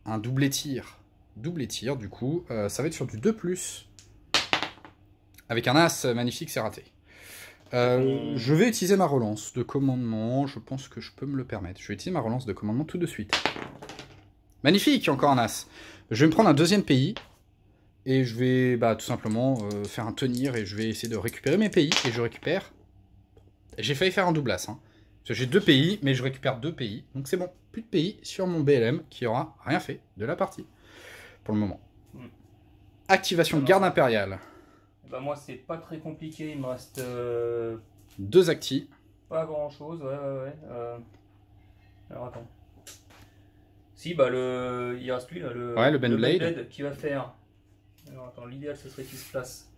un double tir. Double tir, du coup. Ça va être sur du 2+. Avec un as magnifique, c'est raté. Je vais utiliser ma relance de commandement. Je pense que je peux me le permettre. Je vais utiliser ma relance de commandement tout de suite. Magnifique, encore un as. Je vais me prendre un deuxième pays. Et je vais tout simplement faire un tenir. Et je vais essayer de récupérer mes pays. Et je récupère... J'ai failli faire un double as. Hein. J'ai 2 pays, mais je récupère 2 pays. Donc c'est bon. Plus de pays sur mon BLM qui aura rien fait de la partie. Pour le moment. Activation de garde impériale. Bah moi c'est pas très compliqué, il me reste 2 actis. Pas grand chose, ouais. Alors attends. Si il reste lui là, le Benblade qui va faire. Alors attends, l'idéal ce serait qu'il se place.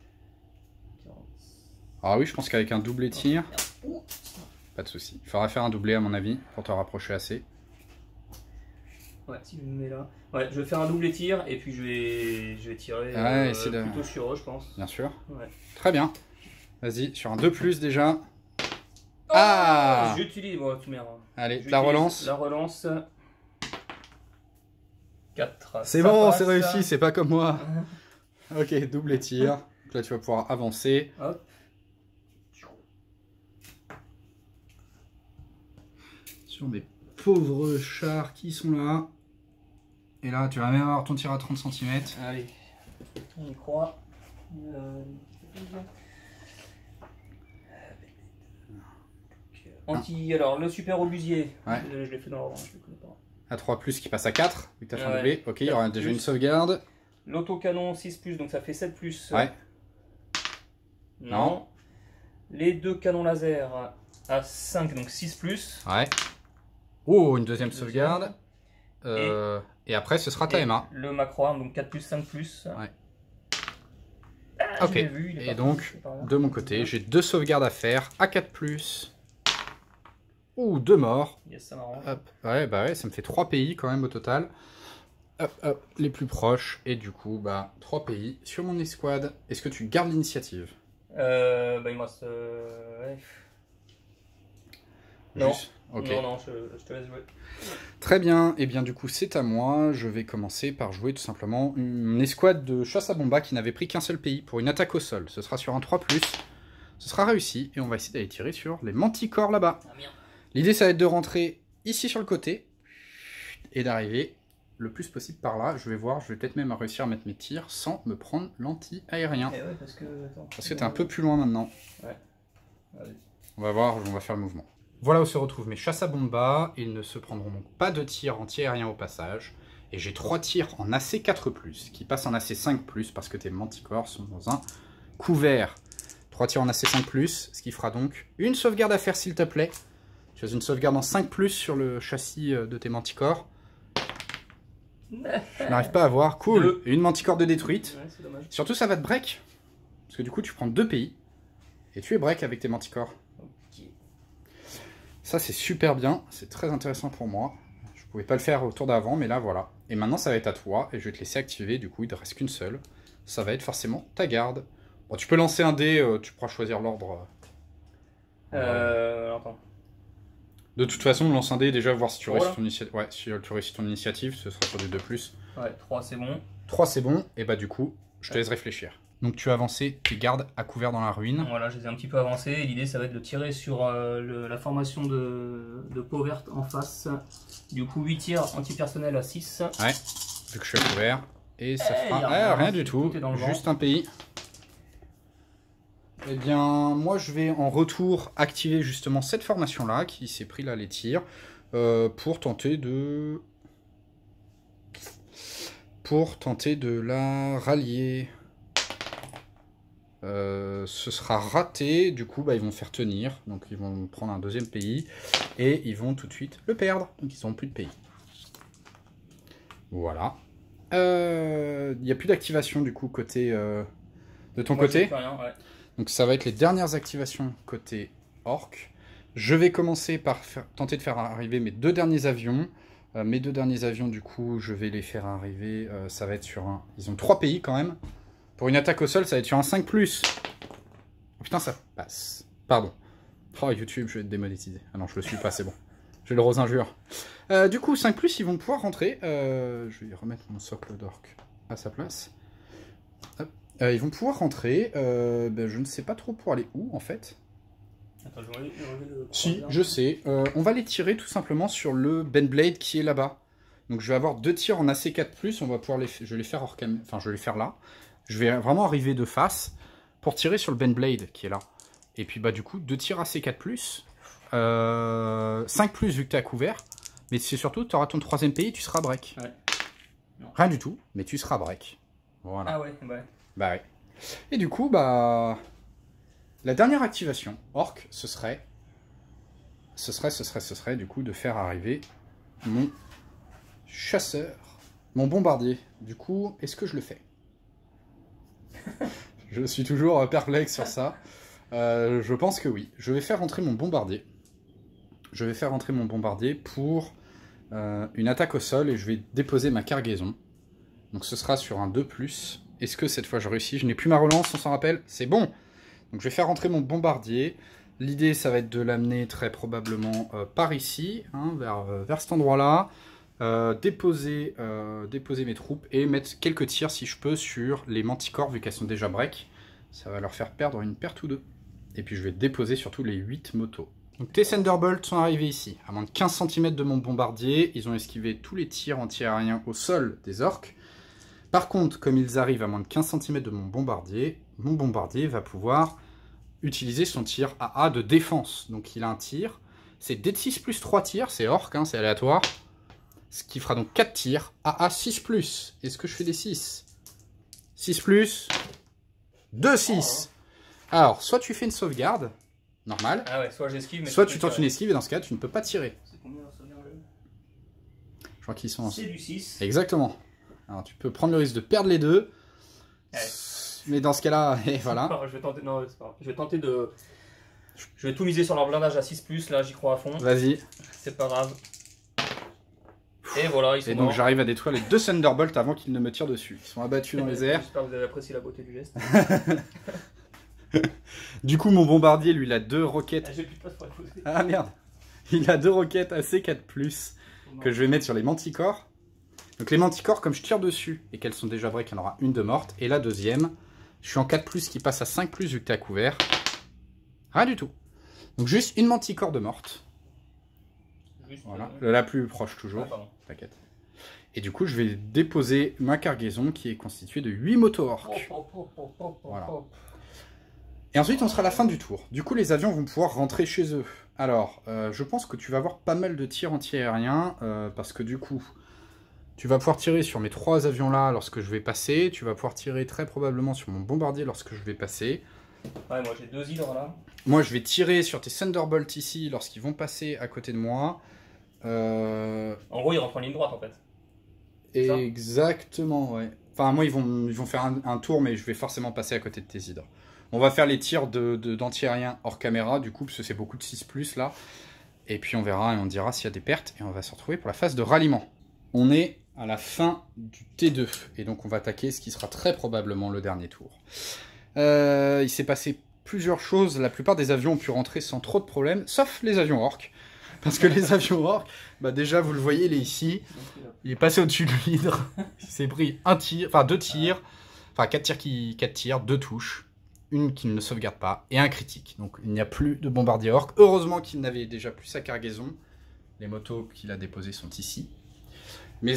Ah oui, je pense qu'avec un doublé tir. Pas de souci. Il faudra faire un doublé à mon avis pour te rapprocher assez. Ouais, si je me mets là. Ouais, je vais faire un double tir et puis je vais tirer plutôt sur eux, je pense. Bien sûr. Ouais. Très bien. Vas-y, sur un 2+ déjà. Ah, j'utilise, merde. Allez, la relance. La relance. 4. C'est bon, c'est réussi, c'est pas comme moi. Ok, double tir. Donc là, tu vas pouvoir avancer. Hop. Sur mes pauvres chars qui sont là. Et là, tu vas même avoir ton tir à 30 cm. Allez, on y croit. Alors, le super obusier. Ouais. Je l'ai fait dans l'ordre, je le connais pas. À 3+, qui passe à 4, vu que tu as fait un doublé. Ok, il y aura déjà une sauvegarde. L'autocanon 6+, donc ça fait 7+. Ouais. Non. Les 2 canons laser à 5, donc 6+. Ouais. Oh, une deuxième sauvegarde. Et après, ce sera ta MA. Le macro-arme, donc 4+, 5+. Ouais. Ah, ok. Et donc, de mon côté, j'ai 2 sauvegardes à faire à 4+. Ouh, 2 morts. Yes, ça m'arrange. Hop. Ouais, bah ouais, ça me fait 3 pays quand même au total. Hop, hop, les plus proches. Et du coup, 3 pays sur mon escouade. Est-ce que tu gardes l'initiative? Il me reste... ouais. Non. Okay. Non, je te laisse jouer. Très bien, et bien du coup c'est à moi. Je vais commencer par jouer tout simplement une escouade de chasse à bomba qui n'avait pris qu'un seul pays pour une attaque au sol. Ce sera sur un 3+. Ce sera réussi et on va essayer d'aller tirer sur les manticores là-bas. L'idée ça va être de rentrer ici sur le côté et d'arriver le plus possible par là. Je vais voir, je vais peut-être même réussir à mettre mes tirs sans me prendre l'anti-aérien. Ouais, parce que t'es un peu plus loin maintenant. Ouais. Allez. On va voir, on va faire le mouvement. Voilà où se retrouvent mes chasses à bomba. Ils ne se prendront donc pas de tir anti-aérien au passage. Et j'ai 3 tirs en AC4+, qui passent en AC5+, parce que tes manticores sont dans un couvert. 3 tirs en AC5+, ce qui fera donc une sauvegarde à faire, s'il te plaît. Tu as une sauvegarde en 5+, sur le châssis de tes manticores. Je n'arrive pas à voir. Cool. Et une manticore de détruite. Ouais, c'est dommage. Surtout, ça va te break. Parce que du coup, tu prends 2 pays. Et tu es break avec tes manticores. Ok. Ça, c'est super bien. C'est très intéressant pour moi. Je pouvais pas le faire au tour d'avant, mais là, voilà. Et maintenant, ça va être à toi. Et je vais te laisser activer. Du coup, il ne reste qu'une seule. Ça va être forcément ta garde. Bon, tu peux lancer un dé. Tu pourras choisir l'ordre. Attends. De toute façon, lance un dé déjà, voir si tu réussis Voilà. ton initiative. Ouais, si tu réussis ton initiative, ce sera sur du 2+. Ouais, 3 c'est bon. 3, c'est bon. Et bah, du coup, je te laisse réfléchir. Donc, tu as avancé tes gardes à couvert dans la ruine. Voilà, je les ai un petit peu avancés. Et l'idée, ça va être de tirer sur la formation de peau verte en face. Du coup, 8 tirs antipersonnels à 6. Ouais, vu que je suis à couvert. Et ça y a fera rien du tout tout. est dans le Juste un pays. Eh bien, moi, je vais en retour activer justement cette formation-là, qui s'est pris là les tirs, pour tenter de la rallier. Ce sera raté, du coup, bah, ils vont faire tenir. Donc, ils vont prendre un deuxième pays, et ils vont tout de suite le perdre. Donc, ils n'ont plus de pays. Voilà. Il n'y a plus d'activation, du coup, côté de ton Moi, côté. je fais rien, ouais. Donc ça va être les dernières activations côté orc. Je vais commencer par tenter de faire arriver mes 2 derniers avions. Mes 2 derniers avions, du coup, je vais les faire arriver. Ça va être sur un... Ils ont 3 pays quand même. Pour une attaque au sol, ça va être sur un 5+. Oh putain, ça passe. Pardon. Oh, YouTube, je vais être démonétisé. Ah non, je le suis pas, c'est bon. J'ai le rose injure. Du coup, 5+, ils vont pouvoir rentrer. Je vais remettre mon socle d'orc à sa place. Hop. Ils vont pouvoir rentrer. Ben, je ne sais pas trop pour aller où, en fait. Attends, je vais enlever le Si, croiseur. je sais. On va les tirer tout simplement sur le Ben Blade qui est là-bas. Donc je vais avoir 2 tirs en AC4+. On va pouvoir les... Je vais les faire hors cam... Enfin, je vais les faire là. Je vais vraiment arriver de face pour tirer sur le Ben Blade qui est là. Et puis, bah, du coup, 2 tirs AC4+. 5+, vu que tu es à couvert. Mais c'est surtout, tu auras ton 3e pays, tu seras break. Ouais. Rien du tout, mais tu seras break. Voilà. Ah ouais, ouais. Bah ouais. Et du coup, bah... La dernière activation, orc, ce serait du coup de faire arriver mon chasseur, mon bombardier. Du coup, est-ce que je le fais? Je suis toujours perplexe sur ça. Je pense que oui. Je vais faire rentrer mon bombardier. Je vais faire rentrer mon bombardier pour une attaque au sol et je vais déposer ma cargaison. Donc ce sera sur un 2+. Est-ce que cette fois je réussis? Je n'ai plus ma relance, on s'en rappelle? C'est bon! Donc je vais faire rentrer mon bombardier. L'idée, ça va être de l'amener très probablement par ici, hein, vers cet endroit-là. Déposer mes troupes et mettre quelques tirs, si je peux, sur les manticores, vu qu'elles sont déjà break. Ça va leur faire perdre une perte ou 2. Et puis je vais déposer surtout les 8 motos. Donc tes Thunderbolts sont arrivés ici, à moins de 15 cm de mon bombardier. Ils ont esquivé tous les tirs anti-aériens au sol des orques. Par contre, comme ils arrivent à moins de 15 cm de mon bombardier va pouvoir utiliser son tir AA de défense. Donc il a un tir, c'est D6 plus 3 tirs, c'est orc, hein, c'est aléatoire. Ce qui fera donc 4 tirs, AA 6+. Est-ce que je fais des 6? 6+, 2, 6. Alors, soit tu fais une sauvegarde, normale, Ah ouais, soit j'esquive, mais soit tu tentes une esquive et dans ce cas, tu ne peux pas tirer. C'est combien ça vient le... Je crois qu'ils sont en... C'est du 6. Exactement. Alors tu peux prendre le risque de perdre les deux. Ouais. Mais dans ce cas-là, et voilà. Je vais tenter... Non, c'est pas grave. Je vais tenter de... Je vais tout miser sur leur blindage à 6+, là j'y crois à fond. Vas-y. C'est pas grave. Et voilà, ils sont Et donc morts. j'arrive à détruire les 2 Thunderbolts avant qu'ils ne me tirent dessus. Ils sont abattus dans les airs. J'espère que vous avez apprécié la beauté du geste. Du coup, mon bombardier, lui, il a 2 roquettes. J'ai plus de place pour la poser. Ah merde. Il a 2 roquettes AC4+, que je vais mettre sur les manticores. Donc les manticores, comme je tire dessus et qu'elles sont déjà break, il y en aura une de morte. Et la deuxième, je suis en 4+, qui passe à 5+, vu que tu es à couvert. Rien du tout. Donc juste une manticore de morte. Juste, Voilà, la plus proche toujours. Ah, pardon. T'inquiète. Et du coup, je vais déposer ma cargaison qui est constituée de 8 moto-orques. Voilà. Et ensuite, on sera à la fin du tour. Du coup, les avions vont pouvoir rentrer chez eux. Alors, je pense que tu vas avoir pas mal de tirs anti-aériens, parce que du coup, Tu vas pouvoir tirer sur mes 3 avions là lorsque je vais passer. Tu vas pouvoir tirer très probablement sur mon bombardier lorsque je vais passer. Ouais, moi j'ai 2 hydres là. Moi je vais tirer sur tes Thunderbolts ici lorsqu'ils vont passer à côté de moi. En gros, ils rentrent en ligne droite en fait. Exactement, ouais. Enfin, moi ils vont faire un tour, mais je vais forcément passer à côté de tes hydres. On va faire les tirs d'anti-aérien hors caméra, du coup, parce que c'est beaucoup de 6+, là. Et puis on verra et on dira s'il y a des pertes. Et on va se retrouver pour la phase de ralliement. On est à la fin du T2. Et donc on va attaquer ce qui sera très probablement le dernier tour. Il s'est passé plusieurs choses. La plupart des avions ont pu rentrer sans trop de problèmes, sauf les avions orques. Parce que les avions orques, bah déjà vous le voyez, il est ici. Il est passé au-dessus de l'hydre. Il s'est pris 2 tirs. Enfin 4 tirs, 2 touches. Une qui ne sauvegarde pas et un critique. Donc il n'y a plus de bombardier orc. Heureusement qu'il n'avait déjà plus sa cargaison. Les motos qu'il a déposées sont ici. Mes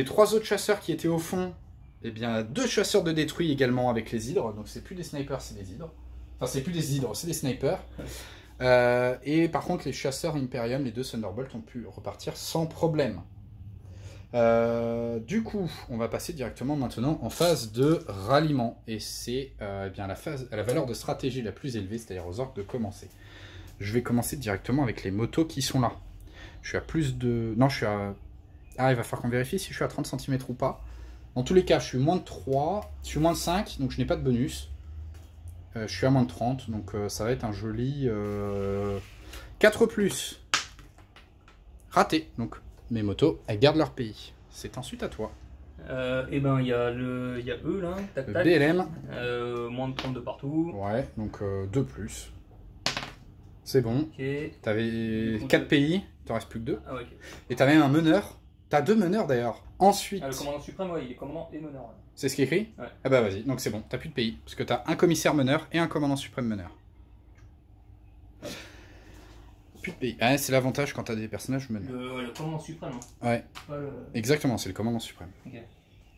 3 autres chasseurs qui étaient au fond, eh bien 2 chasseurs de détruits également avec les hydres. Donc c'est plus des snipers, c'est des hydres. Enfin c'est plus des hydres, c'est des snipers. Et par contre les chasseurs Imperium, les 2 Thunderbolts ont pu repartir sans problème. Du coup, on va passer directement maintenant en phase de ralliement. Et c'est bien la valeur de stratégie la plus élevée, c'est-à-dire aux orques de commencer. Je vais commencer directement avec les motos qui sont là. Je suis à plus de... Non, je suis à... Ah, il va falloir qu'on vérifie si je suis à 30 cm ou pas. Dans tous les cas, je suis moins de 3, je suis moins de 5, donc je n'ai pas de bonus. Je suis à moins de 30, donc ça va être un joli 4+. Raté, donc mes motos, elles gardent leur pays. C'est ensuite à toi. Et ben il y a eux là, tac, Le tac. BLM. Moins de 30 de partout. Ouais, donc 2+. C'est bon. Ok. T'avais 4 pays, il t'en reste plus que 2. Ah ouais, ok. Et t'avais un meneur. T'as 2 meneurs d'ailleurs. Ensuite... Ah, le commandant suprême, ouais, il est commandant et meneur. Ouais. C'est ce qui est écrit? Ouais. Ah bah vas-y, donc c'est bon, t'as plus de pays. Parce que t'as un commissaire meneur et un commandant suprême meneur. Ouais. Plus de pays. Ah, c'est l'avantage quand t'as des personnages meneurs. Le commandant suprême. Ouais. Pas le... Exactement, c'est le commandant suprême. Ok.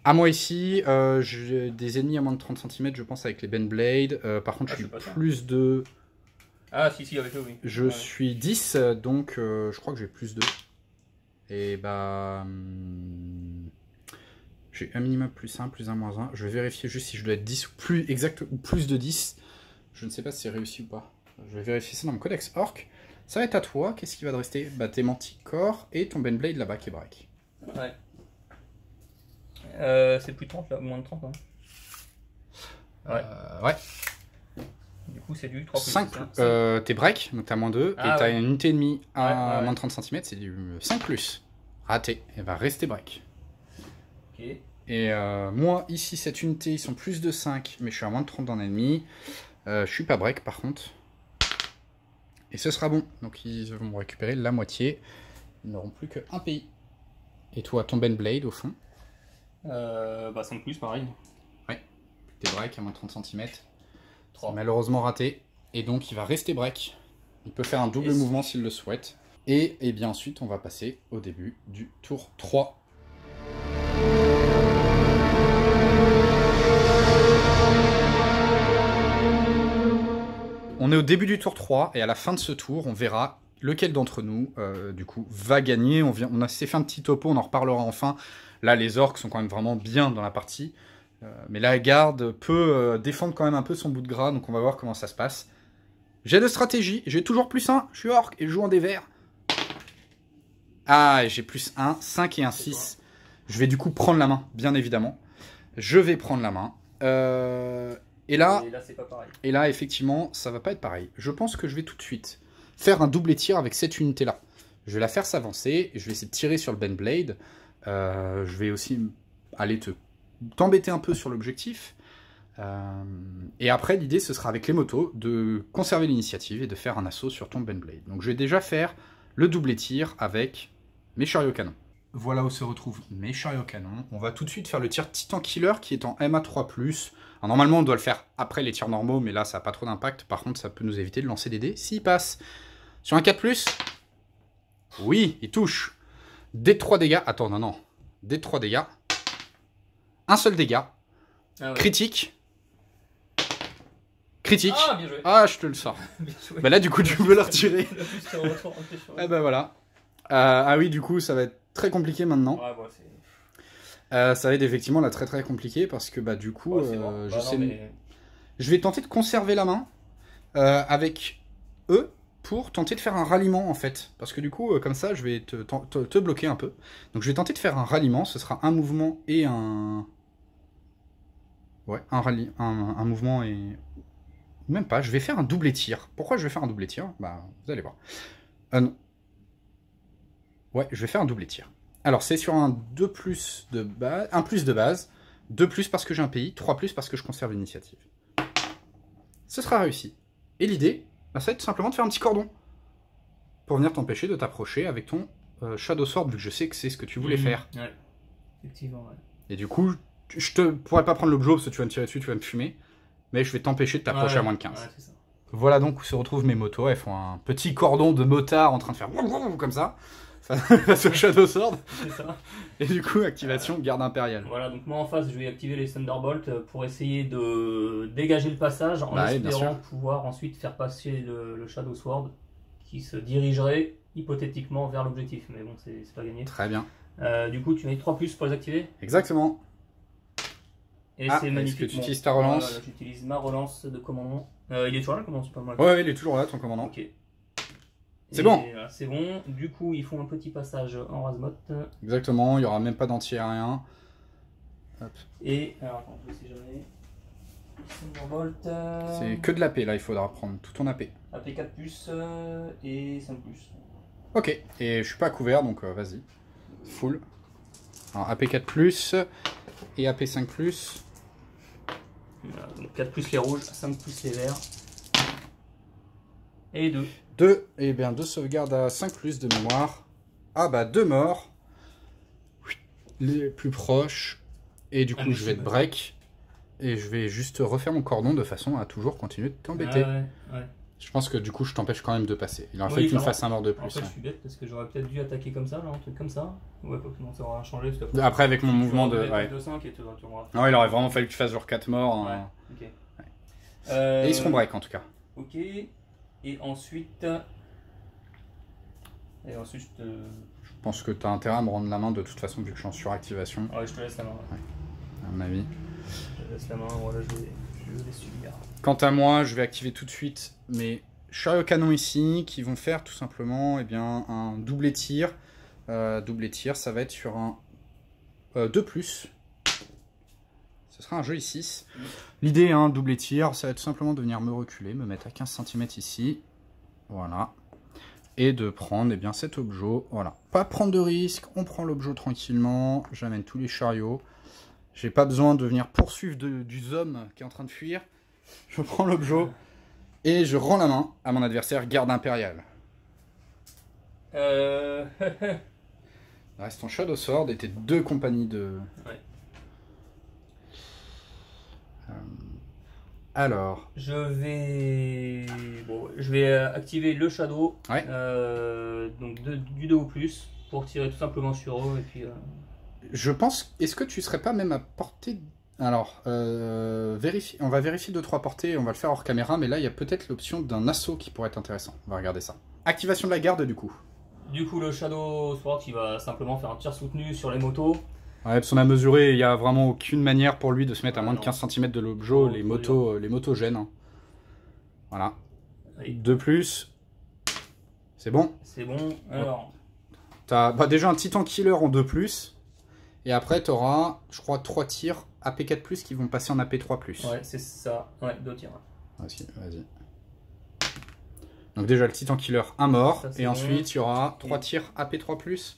À moi ici, j'ai des ennemis à moins de 30 cm, je pense, avec les Benblade. Par contre, je suis plus de... Ah si, avec eux, oui. Je suis 10, donc je crois que j'ai plus de... Et bah... j'ai un minimum plus 1, plus 1, moins 1. Je vais vérifier juste si je dois être 10 ou plus exact ou plus de 10. Je ne sais pas si c'est réussi ou pas. Je vais vérifier ça dans mon codex orc. Ça va être à toi. Qu'est-ce qui va te rester? Bah tes manticores et ton Benblade là-bas qui est break. Ouais. C'est plus de 30 là, moins de 30 hein. Ouais. Ouais. Du coup c'est du 3 plus 5 t'es break, donc t'as moins 2. Ah, et t'as ouais. une unité ennemie à Ouais. moins de 30 cm, c'est du 5+. Raté. Et va rester break. Ok. Et moi, ici, cette unité, ils sont plus de 5, mais je suis à moins de 30 d'un ennemi. Je suis pas break, par contre. Et ce sera bon. Donc, ils vont me récupérer la moitié. Ils n'auront plus qu'un pays. Et toi, ton Benblade, au fond? Bah 5 plus, pareil. Ouais. T'es break à moins de 30 cm. 3. Malheureusement raté. Et donc, il va rester break. Il peut faire un double mouvement s'il le souhaite. Et bien ensuite, on va passer au début du tour 3. On est au début du tour 3 et à la fin de ce tour, on verra lequel d'entre nous, du coup, va gagner. On s'est fait un petit topo, on en reparlera enfin. Là, les orques sont quand même vraiment bien dans la partie. Mais la garde peut défendre quand même un peu son bout de gras, donc on va voir comment ça se passe. J'ai de stratégie, j'ai toujours plus 1, je suis orc et je joue en des verts. Ah, j'ai plus 1, 5 et un 6. Je vais du coup prendre la main, bien évidemment. Je vais prendre la main. Et là c'est pas pareil. Et là, effectivement, ça va pas être pareil. Je pense que je vais tout de suite faire un double tir avec cette unité-là. Je vais la faire s'avancer, je vais essayer de tirer sur le Benblade. Je vais aussi aller t'embêter un peu sur l'objectif. Et après, l'idée, ce sera avec les motos de conserver l'initiative et de faire un assaut sur ton Benblade. Donc je vais déjà faire le double tir avec mes chariots canons. Voilà où se retrouvent mes chariots canons. On va tout de suite faire le tir Titan Killer qui est en MA3+. Alors, normalement, on doit le faire après les tirs normaux, mais là, ça n'a pas trop d'impact. Par contre, ça peut nous éviter de lancer des dés s'il passe. Sur un 4+, oui, il touche. Dés de 3 dégâts. Attends, non. Dés de 3 dégâts. Un seul dégât. Ah ouais. Critique. Critique. Ah, bien joué. Ah, je te le sors. Bah là, du coup, tu peux le retirer. Ah bah voilà. Ah oui, du coup, ça va être très compliqué maintenant. Ouais, bon, Ça va être effectivement là très compliqué parce que bah du coup, Bon. je sais... Je vais tenter de conserver la main avec eux pour tenter de faire un ralliement en fait. Parce que du coup, comme ça, je vais te bloquer un peu. Donc je vais tenter de faire un ralliement, ce sera un mouvement et un... Ouais, un mouvement et... Même pas, je vais faire un double tir. Pourquoi je vais faire un double tir? Bah, vous allez voir. Non. Ouais, je vais faire un double tir. Alors, c'est sur un 2+ de base, 1+ de base, 2+ parce que j'ai un pays, 3+ parce que je conserve l'initiative. Ce sera réussi. Et l'idée, bah, ça va être tout simplement de faire un petit cordon. Pour venir t'empêcher de t'approcher avec ton Shadow Sword, vu que je sais que c'est ce que tu voulais faire. Ouais, effectivement, ouais. Et du coup, je pourrais pas prendre l'objet parce que tu vas me tirer dessus, tu vas me fumer. Mais je vais t'empêcher de t'approcher à moins de 15. Ouais, c'est ça. Voilà donc où se retrouvent mes motos. Elles font un petit cordon de motards en train de faire comme ça. Face au Shadow Sword. C'est ça. Et du coup, activation garde impériale. Voilà, donc moi en face, je vais activer les Thunderbolts pour essayer de dégager le passage en espérant pouvoir ensuite faire passer le Shadow Sword qui se dirigerait hypothétiquement vers l'objectif. Mais bon, c'est pas gagné. Très bien. Du coup, tu mets 3+ pour les activer. Exactement. Et c'est magnifique. Est-ce que tu utilises ta relance? Voilà, j'utilise ma relance de commandement. Il est toujours là, le commandant, c'est pas mal. Ouais, il est toujours là, ton commandant. Ok. C'est bon. Voilà, c'est bon. Du coup, ils font un petit passage en Razmot. Exactement, il n'y aura même pas d'anti-aérien. Et, alors attends, je sais jamais. Thunderbolt. C'est que de l'AP là, il faudra prendre tout ton AP. AP 4+ et 5+. Ok, et je suis pas couvert donc vas-y. Full. Alors AP 4+ et AP 5+. Voilà, donc 4+ les rouges, 5+ les verts. Et 2. 2, et bien 2 sauvegardes à 5+ de mémoire. Ah bah 2 morts. Les plus proches. Et du coup je vais te break. Et je vais juste refaire mon cordon de façon à toujours continuer de t'embêter. Ouais. Je pense que du coup je t'empêche quand même de passer. Il aurait fallu que tu me fasses un mort de plus. En fait, je suis bête parce que j'aurais peut-être dû attaquer comme ça, là, un truc comme ça. Ouais, non, ça aura changé. Après avec mon mouvement de... Ouais. Non, il aurait vraiment fallu que tu fasses genre 4 morts. Ouais, ok. Et ils seront break en tout cas. Ok. Et ensuite... je te... Je pense que tu as intérêt à me rendre la main de toute façon vu que je suis en suractivation. Ouais, je te laisse la main. Ouais. À mon avis. Je te laisse la main, voilà, je vais subir. Quant à moi, je vais activer tout de suite mes chariots canons ici qui vont faire tout simplement un double tir. Double tir, ça va être sur un 2+. Ce sera un joli 6. L'idée, double tir, ça va être tout simplement de venir me reculer, me mettre à 15 cm ici. Voilà. Et de prendre cet objet. Voilà. Pas prendre de risque, on prend l'objet tranquillement. J'amène tous les chariots. J'ai pas besoin de venir poursuivre du zombie qui est en train de fuir. Je prends l'objet et je rends la main à mon adversaire garde impérial. Il reste ton Shadow Sword et tes 2 compagnies de... Ouais. Alors... Je vais activer le Shadow. Ouais. Donc du 2 au plus pour tirer tout simplement sur eux et puis... Je pense... Est-ce que tu serais pas même à portée... Alors, on va vérifier 2-3 portées, on va le faire hors caméra, mais là il y a peut-être l'option d'un assaut qui pourrait être intéressant. On va regarder ça. Activation de la garde du coup. Du coup le Shadow Sword qui va simplement faire un tir soutenu sur les motos. Ouais, parce qu'on a mesuré, il n'y a vraiment aucune manière pour lui de se mettre à moins de 15 cm de l'objet, les motos gênent. Hein. Voilà. Oui. 2+. C'est bon. C'est bon, alors... T'as déjà un Titan Killer en 2+. Et après, tu auras, je crois, 3 tirs AP4+, qui vont passer en AP3+. Ouais, c'est ça. Ouais, 2 tirs. Vas-y. Donc déjà, le Titan Killer, un mort. Ça, et ensuite, il y aura 3 tirs AP3+.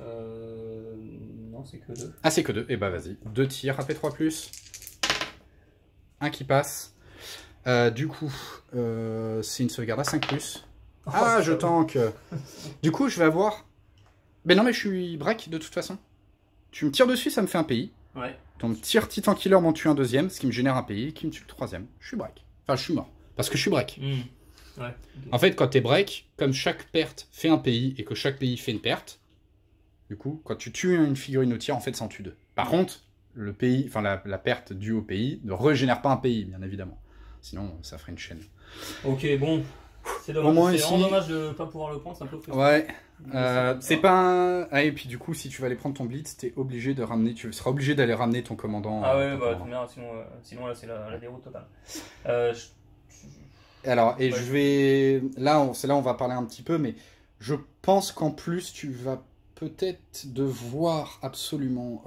Non, c'est que 2. Ah, c'est que 2. Et bah vas-y. 2 tirs AP3+. Un qui passe. Du coup, c'est une sauvegarde à 5+. Ah, je tank. Du coup, je vais avoir... Mais non, mais je suis break de toute façon. Tu me tires dessus, ça me fait un pays. Ouais. Donc tir Titan Killer m'en tue un deuxième, ce qui me génère un pays, qui me tue le troisième. Je suis break. Enfin, je suis mort. Parce que je suis break. Ouais, okay. En fait, quand t'es break, comme chaque perte fait un pays et que chaque pays fait une perte, du coup, quand tu tues une figurine au tir, en fait, ça en tue 2. Par contre, le pays, enfin la perte due au pays ne régénère pas un pays, bien évidemment. Sinon, ça ferait une chaîne. Ok, bon. C'est dommage, Au moins c'est ici. vraiment dommage de ne pas pouvoir le prendre, c'est un peu frustrant. Ouais. C'est pas un... Ah, et puis du coup, si tu vas aller prendre ton blitz, t'es obligé de ramener... Tu seras obligé d'aller ramener ton commandant. Ah ouais, ton bah, commandant. sinon là, c'est la déroute totale. Alors, et Ouais. je vais... Là, c'est là où on va parler un petit peu, mais je pense qu'en plus, tu vas peut-être devoir absolument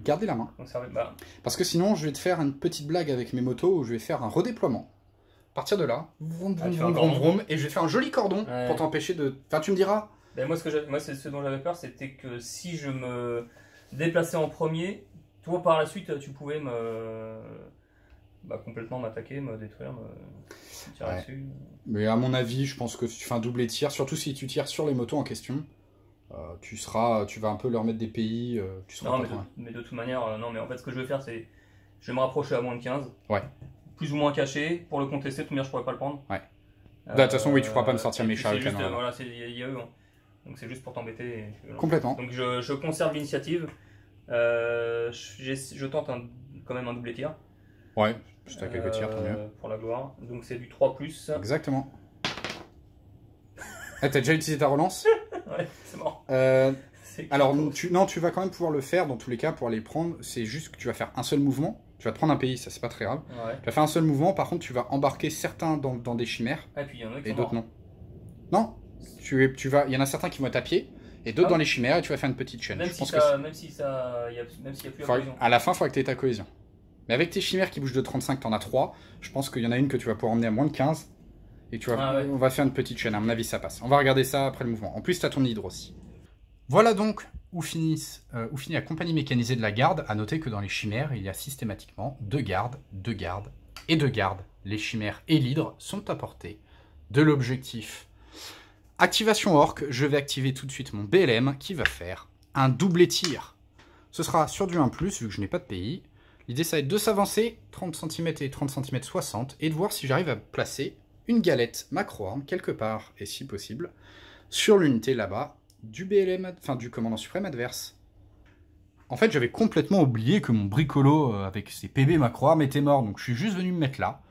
garder la main. Conserver, bah, Parce que sinon, je vais te faire une petite blague avec mes motos où je vais faire un redéploiement. À partir de là, vroom, Ah, vroom, tu fais un vroom, vroom, cordon. vroom, et je vais faire un joli cordon Ouais. pour t'empêcher de... Enfin, tu me diras. ben, moi, c'est ce dont j'avais peur, c'était que si je me déplaçais en premier, toi par la suite, tu pouvais complètement m'attaquer, me détruire, me tirer Ouais. dessus. Mais à mon avis, je pense que si tu fais un doublé tir, surtout si tu tires sur les motos en question, tu vas un peu leur mettre des pays, tu seras Non, pas mais de, loin. mais de toute manière, non, mais en fait, ce que je vais faire, c'est je vais me rapprocher à moins de 15. Ouais. Plus ou moins caché. Pour le contester, de toute manière, je pourrais pas le prendre. Ouais. De toute façon, oui, tu pourras pas me sortir et mes puis chars c'est et juste, canons, là. voilà, il y a eux. Hein. Donc c'est juste pour t'embêter. Voilà. Complètement. Donc je conserve l'initiative. Je tente quand même un doublé tir. Ouais, si t'as quelques tirs, tant mieux. Pour la gloire. Donc c'est du 3+. Exactement. Ah, t'as déjà utilisé ta relance? Ouais, c'est mort. Alors, tu vas quand même pouvoir le faire dans tous les cas pour aller le prendre. C'est juste que tu vas faire un seul mouvement. Tu vas te prendre un pays, ça c'est pas très grave. Ouais. Tu vas faire un seul mouvement, par contre, tu vas embarquer certains dans des chimères Ah, et puis il y en a qui et sont d'autres morts. non. Non, il y en a certains qui vont être à pied et d'autres Ah dans oui. les chimères et tu vas faire une petite chaîne. Même Je si pense ça, que même s'il n'y a plus la faudra- cohésion. à la fin, il faudra que tu aies ta cohésion. Mais avec tes chimères qui bougent de 35, t'en as 3. Je pense qu'il y en a une que tu vas pouvoir emmener à moins de 15. Et on va faire une petite chaîne. À mon avis, ça passe. On va regarder ça après le mouvement. En plus, tu as ton hydre aussi. Voilà donc où finit la compagnie mécanisée de la garde. À noter que dans les chimères, il y a systématiquement 2 gardes, 2 gardes et 2 gardes. Les chimères et l'hydre sont à portée de l'objectif. Activation orc, je vais activer tout de suite mon BLM qui va faire un doublé tir. Ce sera sur du 1+, vu que je n'ai pas de pays. L'idée, ça va être de s'avancer 30 cm et 30 cm 60 et de voir si j'arrive à placer une galette macro-arme quelque part, et si possible, sur l'unité là-bas du BLM, enfin du commandant suprême adverse. En fait, j'avais complètement oublié que mon bricolo avec ses PB macro-armes était mort, donc je suis juste venu me mettre là.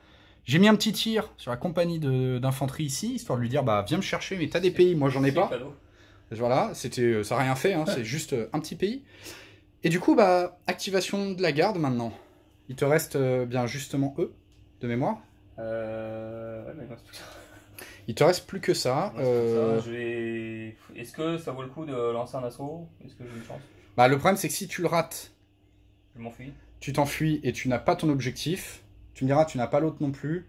J'ai mis un petit tir sur la compagnie d'infanterie ici, histoire de lui dire, bah viens me chercher, mais t'as des pays, moi j'en ai pas. Cadeau. Voilà, ça n'a rien fait, hein, c'est juste un petit pays. Et du coup, bah, activation de la garde maintenant. Il te reste bien justement eux, de mémoire. Ouais, mais il reste plus que ça. Il te reste plus que ça. Est-ce que ça vaut le coup de lancer un assaut? Est-ce que j'ai une chance? Bah, le problème, c'est que si tu le rates, Je m'enfuis. tu t'enfuis et tu n'as pas ton objectif. Tu me diras, tu n'as pas l'autre non plus.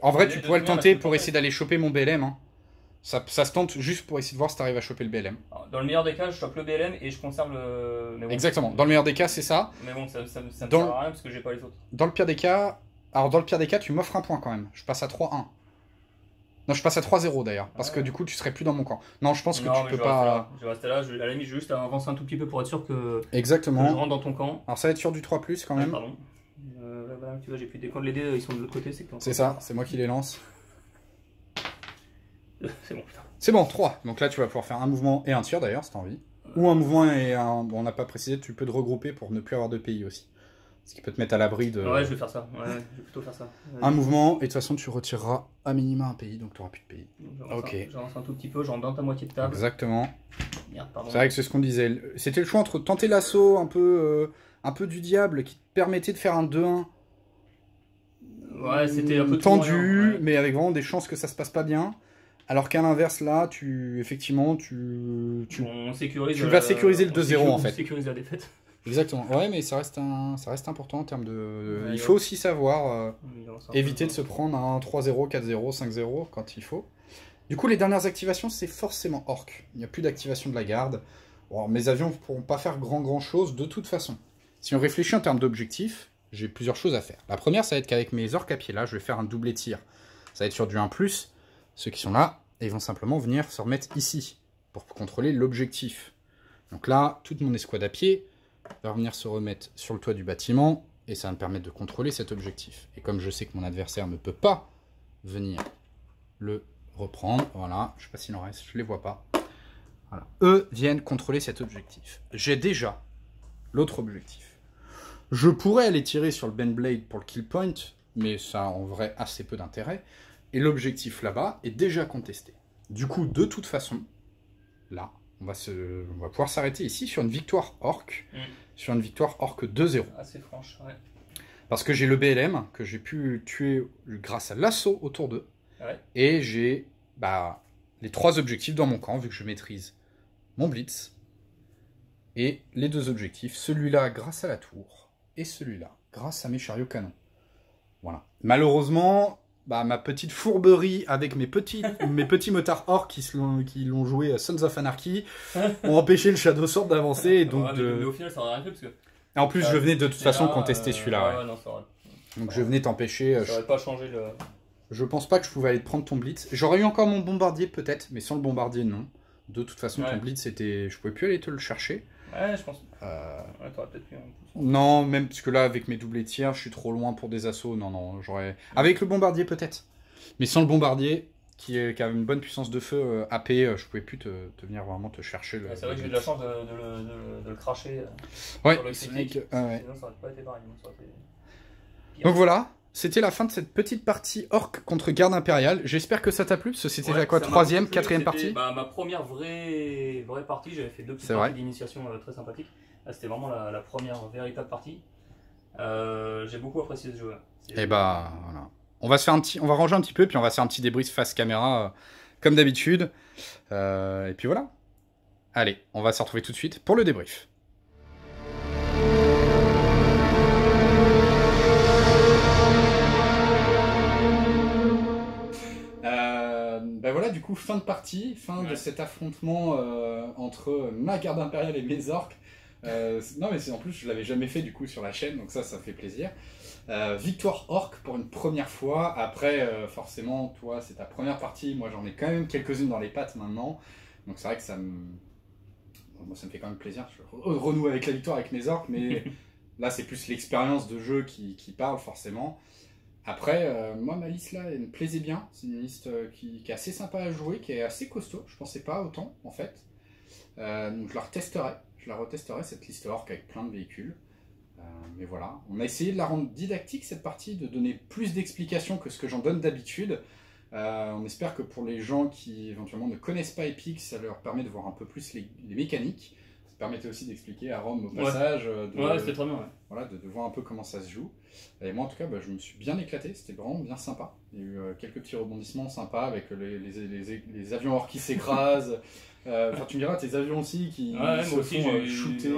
En vrai, Mais tu de pourrais le toute manière, tenter je peux pour le essayer d'aller choper mon BLM. Hein. Ça se tente juste pour essayer de voir si tu arrives à choper le BLM. Alors, dans le meilleur des cas, je chope le BLM et je conserve le. Mais bon, Exactement. Dans le meilleur des cas, c'est ça. Mais bon, ça me sert Dans- à rien parce que j'ai pas les autres. Dans le pire des cas, tu m'offres un point quand même. Je passe à 3-1. Non, je passe à 3-0 d'ailleurs. Parce que du coup, tu serais plus dans mon camp. Non, je pense que Non, tu mais peux je pas. vais rester là. À la limite, je vais juste avancer un tout petit peu pour être sûr que je Exactement. rentre dans ton camp. Alors, ça va être sur du 3 quand même. Pardon. Là, tu vois, j'ai plus des camps. Les dés, ils sont de l'autre côté. C'est C'est ça, c'est moi qui les lance. C'est bon, putain. C'est bon, 3. Donc là, tu vas pouvoir faire un mouvement et un tir d'ailleurs, si t'as envie. Ou un mouvement et un. Bon, on n'a pas précisé, tu peux te regrouper pour ne plus avoir de pays aussi. Ce qui peut te mettre à l'abri de. Ouais, je vais faire ça. Ouais, je vais plutôt faire ça. Un mouvement, et de toute façon, tu retireras à minima un pays, donc tu n'auras plus de pays. Ok. J'avance un tout petit peu, j'en dans ta moitié de table. Exactement. Merde, pardon. C'est vrai que c'est ce qu'on disait. C'était le choix entre tenter l'assaut un peu du diable qui te permettait de faire un 2-1. Ouais, c'était un peu tout tendu, moyen, ouais. mais avec vraiment des chances que ça se passe pas bien. Alors qu'à l'inverse, là, effectivement, On sécurise. tu vas sécuriser le 2-0 en fait. On sécurise la défaite. Exactement. Ouais, mais ça reste important en termes de. Ouais, il faut aussi savoir Ouais, éviter de se prendre un 3-0, 4-0, 5-0 quand il faut. Du coup, les dernières activations, c'est forcément orc. Il n'y a plus d'activation de la garde. Bon, mes avions ne pourront pas faire grand chose de toute façon. Si on réfléchit en termes d'objectifs, j'ai plusieurs choses à faire. La première, ça va être qu'avec mes orcs à pied là, je vais faire un doublé tir. Ça va être sur du 1+. Ceux qui sont là, ils vont simplement venir se remettre ici pour contrôler l'objectif. Donc là, toute mon escouade à pied va venir se remettre sur le toit du bâtiment et ça va me permettre de contrôler cet objectif. Et comme je sais que mon adversaire ne peut pas venir le reprendre, voilà, je sais pas s'il en reste, je les vois pas. Voilà. Eux viennent contrôler cet objectif. J'ai déjà l'autre objectif. Je pourrais aller tirer sur le Bendblade pour le kill point, mais ça a en vrai assez peu d'intérêt. et l'objectif là-bas est déjà contesté. Du coup, de toute façon, là, on va pouvoir s'arrêter ici sur une victoire orc, sur une victoire orc 2-0. Assez franche, ouais. Parce que j'ai le BLM que j'ai pu tuer grâce à l'assaut autour d'eux. Ouais. Et j'ai les 3 objectifs dans mon camp, vu que je maîtrise mon blitz. Et les 2 objectifs, celui-là grâce à la tour, et celui-là grâce à mes chariots canons. Voilà. Malheureusement, ma petite fourberie avec mes petits motards orcs qui l'ont joué à Sons of Anarchy ont empêché le Shadow Sword d'avancer. Et donc mais au final, ça n'aurait rien fait parce que... Et en plus, je venais de toute façon là, contester celui-là. Ouais, non, ça aurait... Donc je venais t'empêcher. Ça aurait pas changé le... Je pense pas que je pouvais aller te prendre ton blitz. J'aurais eu encore mon bombardier peut-être, mais sans le bombardier, non. De toute façon, ton blitz, je pouvais plus aller te le chercher. Ouais, je pense. Ouais, t'aurais peut-être pu. Non, même parce que là, avec mes doublés tiers, je suis trop loin pour des assauts. Non, j'aurais... Avec le bombardier peut-être. Mais sans le bombardier, qui a une bonne puissance de feu AP, je pouvais plus te venir vraiment te chercher. C'est vrai que j'ai eu de la chance de le cracher. Ouais, sur le critique. Ouais. Sinon, ça aurait pas été pareil. Donc voilà. C'était la fin de cette petite partie orc contre garde impériale. J'espère que ça t'a plu, parce que c'était la 3e, 4e partie. Ma première vraie partie, j'avais fait 2 petites parties d'initiation très sympathiques. Là, c'était vraiment la première véritable partie. J'ai beaucoup apprécié ce jeu. Et voilà. On va ranger un petit peu, puis on va se faire un petit débrief face caméra, comme d'habitude. Et puis voilà. Allez, on va se retrouver tout de suite pour le débrief. Voilà, du coup, fin de partie, fin de cet affrontement entre ma garde impériale et mes orques. Non, mais en plus, je l'avais jamais fait du coup sur la chaîne, donc ça fait plaisir. Victoire orc pour une première fois. Après, forcément, toi, c'est ta première partie. Moi, j'en ai quand même quelques-unes dans les pattes maintenant. Donc c'est vrai que moi, ça me fait quand même plaisir. Je renoue avec la victoire avec mes orques, mais là, c'est plus l'expérience de jeu qui parle forcément. Après, moi, ma liste là, elle me plaisait bien. C'est une liste qui est assez sympa à jouer, qui est assez costaud. Je pensais pas autant, en fait. Donc je la retesterai. Je la retesterai, cette liste orc avec plein de véhicules. Mais voilà. On a essayé de la rendre didactique, cette partie, de donner plus d'explications que ce que j'en donne d'habitude. On espère que pour les gens qui, éventuellement, ne connaissent pas Epic, ça leur permet de voir un peu plus les mécaniques. Ça permettait aussi d'expliquer à Rome au passage. C'était très bien, ouais. Voilà, de voir un peu comment ça se joue. Et moi, en tout cas, je me suis bien éclaté. C'était vraiment bien sympa. Il y a eu quelques petits rebondissements sympas avec les avions orcs qui s'écrasent. Enfin, tu me diras, tes avions aussi qui se font shooter.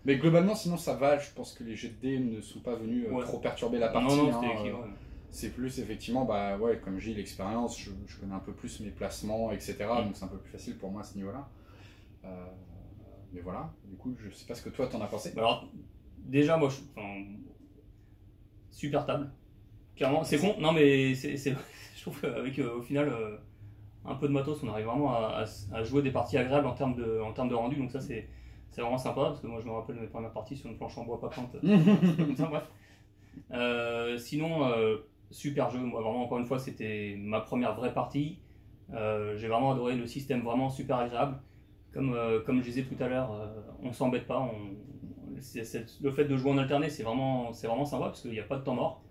Mais globalement, sinon, ça va. Je pense que les jets de dés ne sont pas venus trop perturber la partie. Non, c'était équilibré. C'est plus, effectivement, comme j'ai l'expérience, je connais un peu plus mes placements, etc. Donc c'est un peu plus facile pour moi à ce niveau-là. Mais voilà, du coup, je sais pas ce que toi t'en as pensé. Alors, déjà, moi, super table. Clairement, c'est bon. Non, mais je trouve qu'avec au final un peu de matos, on arrive vraiment à jouer des parties agréables en termes de rendu. Donc ça, c'est vraiment sympa parce que moi, je me rappelle de mes premières parties sur une planche en bois pas peinte. Bref. Sinon, super jeu. Moi, vraiment, encore une fois, c'était ma première vraie partie. J'ai vraiment adoré le système, vraiment super agréable. Comme je disais tout à l'heure, on s'embête pas. Le fait de jouer en alterné, c'est vraiment sympa parce qu'il n'y a pas de temps mort.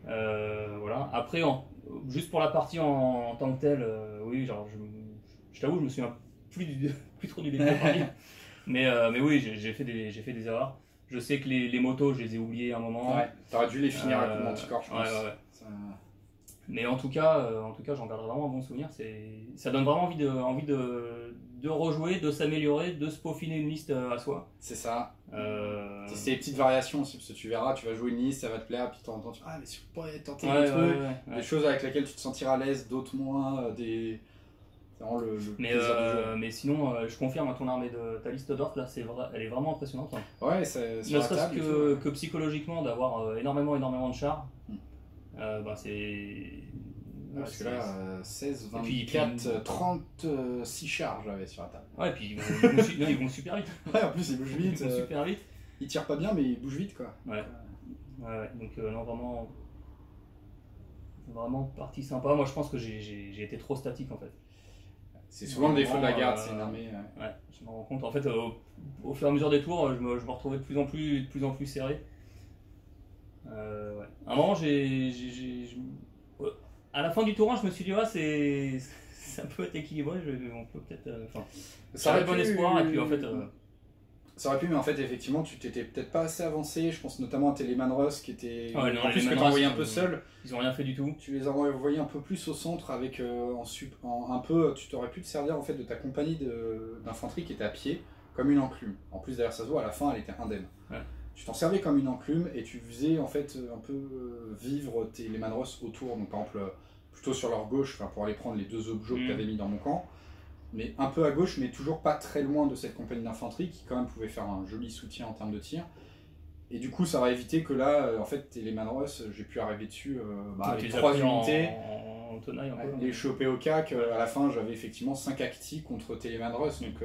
Voilà. Après, juste pour la partie en tant que telle, oui, genre, je t'avoue, je me souviens plus trop du début de la partie. Mais oui, j'ai fait des erreurs. Je sais que les motos, je les ai oubliées à un moment. Ouais, t'aurais dû les finir avec le Manticore, je pense. Ouais. Mais en tout cas, j'en garderai vraiment un bon souvenir. Ça donne vraiment envie de rejouer, de s'améliorer, de se peaufiner une liste à soi. C'est ça. C'est des petites variations aussi, parce que tu verras, tu vas jouer une liste, ça va te plaire, puis de temps en temps, mais si on pourrait tenter des trucs, des choses avec lesquelles tu te sentiras à l'aise, d'autres moins, C'est vraiment le plaisir du jeu. Mais sinon, je confirme à ton armée de ta liste d'orques, là, elle est vraiment impressionnante. Hein. Ouais, c'est ne serait-ce que psychologiquement, d'avoir énormément de chars. C'est... parce que là, 16, 24, 36 chars j'avais sur la table. Ouais, et puis ils vont super vite. Ouais, en plus ils bougent vite. Ils vont super vite. Ils tirent pas bien, mais ils bougent vite, quoi. Ouais. Donc non, vraiment partie sympa. Moi, je pense que j'ai été trop statique, en fait. C'est souvent le défaut de la garde, c'est une armée. Ouais, je me rends compte. En fait, au fur et à mesure des tours, je me retrouvais de plus en plus serré. À un moment, À la fin du tour 1, je me suis dit, ça peut être équilibré, on peut peut-être. Enfin, ça aurait bon espoir, et puis en fait. Ça aurait pu, mais en fait, effectivement, tu t'étais peut-être pas assez avancé. Je pense notamment à Telemann Ross qui était. Ouais, non, en plus, que tu envoyé un peu seul. Ils ont rien fait du tout. Tu les as envoyés un peu plus au centre avec un peu. Tu t'aurais pu te servir en fait de ta compagnie d'infanterie qui était à pied, comme une enclume. En plus, derrière sa à la fin, elle était indemne. Ouais. Tu t'en servais comme une enclume et tu faisais en fait un peu vivre tes Telemann Ross autour. Donc, par exemple, plutôt sur leur gauche, pour aller prendre les 2 objets que tu avais mis dans mon camp. Mais un peu à gauche, mais toujours pas très loin de cette compagnie d'infanterie qui quand même pouvait faire un joli soutien en termes de tir. Et du coup, ça va éviter que là, en fait, les Manros, j'ai pu arriver dessus avec 3 unités, en tenaille, les choper au cac. À la fin, j'avais effectivement 5 actis contre Telemann Ross. Donc,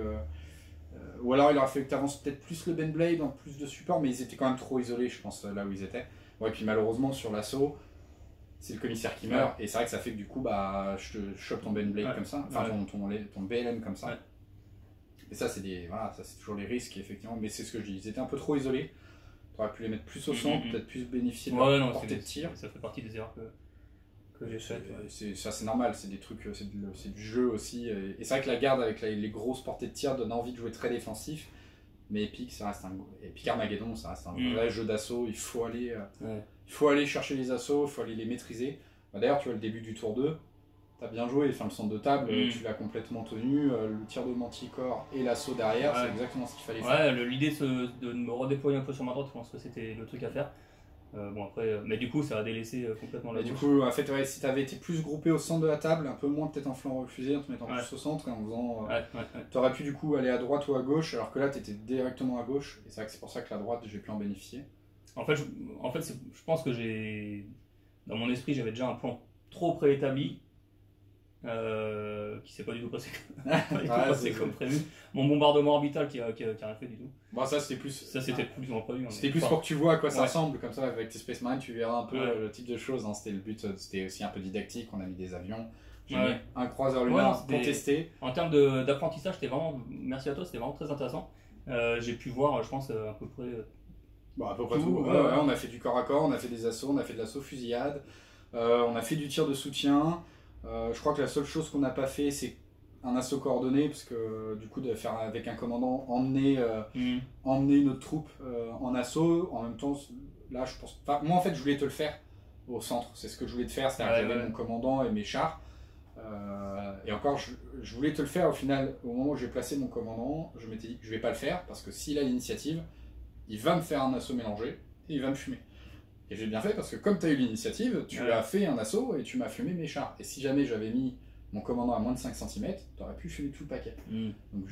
ou alors, il aurait fallu que tu avances peut-être plus le Ben Blade en plus de support, mais ils étaient quand même trop isolés, je pense, là où ils étaient. Ouais, et puis malheureusement, sur l'assaut, c'est le commissaire qui meurt, et c'est vrai que ça fait que du coup, je te chope ton Ben Blade comme ça, enfin ton BLM comme ça. Ouais. Et ça, c'est toujours les risques, effectivement, mais c'est ce que je dis, ils étaient un peu trop isolés. Tu aurais pu les mettre plus au centre, peut-être plus bénéficier de leur portée de tir. Ça fait partie des erreurs que j'ai faites. Ça, c'est normal, c'est des trucs, c'est du jeu aussi. Et c'est vrai que la garde avec les grosses portées de tir donne envie de jouer très défensif. Mais Epic, Epic Armageddon, ça reste un vrai jeu d'assaut. Il faut aller chercher les assauts, il faut aller les maîtriser. D'ailleurs, tu vois le début du tour 2, t'as bien joué, le centre de table, tu l'as complètement tenu. Le tir de manticore et l'assaut derrière, c'est exactement ce qu'il fallait faire. L'idée de me redéployer un peu sur ma droite, je pense que c'était le truc à faire. Mais du coup, ça a délaissé complètement la gauche. Du coup, en fait, si t'avais été plus groupé au centre de la table, un peu moins peut-être en flanc refusé, en te mettant plus au centre et en faisant. T'aurais pu du coup aller à droite ou à gauche, alors que là, t'étais directement à gauche. Et c'est vrai que c'est pour ça que la droite, j'ai pu en bénéficier. En fait, je pense que dans mon esprit, j'avais déjà un plan trop préétabli. Qui s'est pas du tout passé comme prévu. Mon bombardement orbital qui a rien fait du tout. Bon, ça c'était plus. Ça c'était plus en prévu. C'était plus pour que tu vois à quoi ça ressemble, comme ça avec tes Space Marines tu verras un peu le type de choses. Hein. C'était le but, c'était aussi un peu didactique. On a mis des avions, j'ai mis un croiseur lunaire pour tester. En termes d'apprentissage, c'était vraiment. Merci à toi, c'était vraiment très intéressant. J'ai pu voir, je pense, à peu près. À peu près tout. On a fait du corps à corps, on a fait des assauts, on a fait de l'assaut fusillade, on a fait du tir de soutien. Je crois que la seule chose qu'on n'a pas fait, c'est un assaut coordonné, parce que du coup, de faire avec un commandant, emmener notre troupe en assaut, en même temps, là, je pense. Moi, en fait, je voulais te le faire au centre. C'est ce que je voulais te faire, c'est-à-dire que j'avais mon commandant et mes chars. Et encore, je voulais te le faire au final, au moment où j'ai placé mon commandant, je m'étais dit que je vais pas le faire, parce que s'il a l'initiative, il va me faire un assaut mélangé et il va me fumer. Et j'ai bien fait parce que comme tu as eu l'initiative, tu as fait un assaut et tu m'as fumé mes chars. Et si jamais j'avais mis mon commandant à moins de 5 cm, tu aurais pu fumer tout le paquet. Donc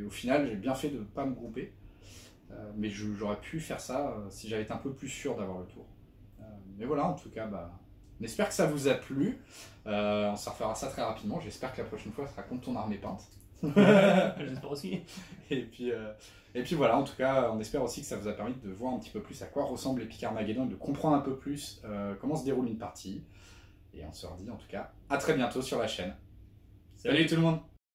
au final, j'ai bien fait de ne pas me grouper. Mais j'aurais pu faire ça si j'avais été un peu plus sûr d'avoir le tour. Mais voilà, en tout cas, on espère que ça vous a plu. On se refera ça très rapidement. J'espère que la prochaine fois, ce sera contre ton armée peinte. J'espère aussi. Et puis voilà, en tout cas, on espère aussi que ça vous a permis de voir un petit peu plus à quoi ressemble Epic Armageddon et de comprendre un peu plus comment se déroule une partie. Et on se redit en tout cas à très bientôt sur la chaîne. Salut tout le monde!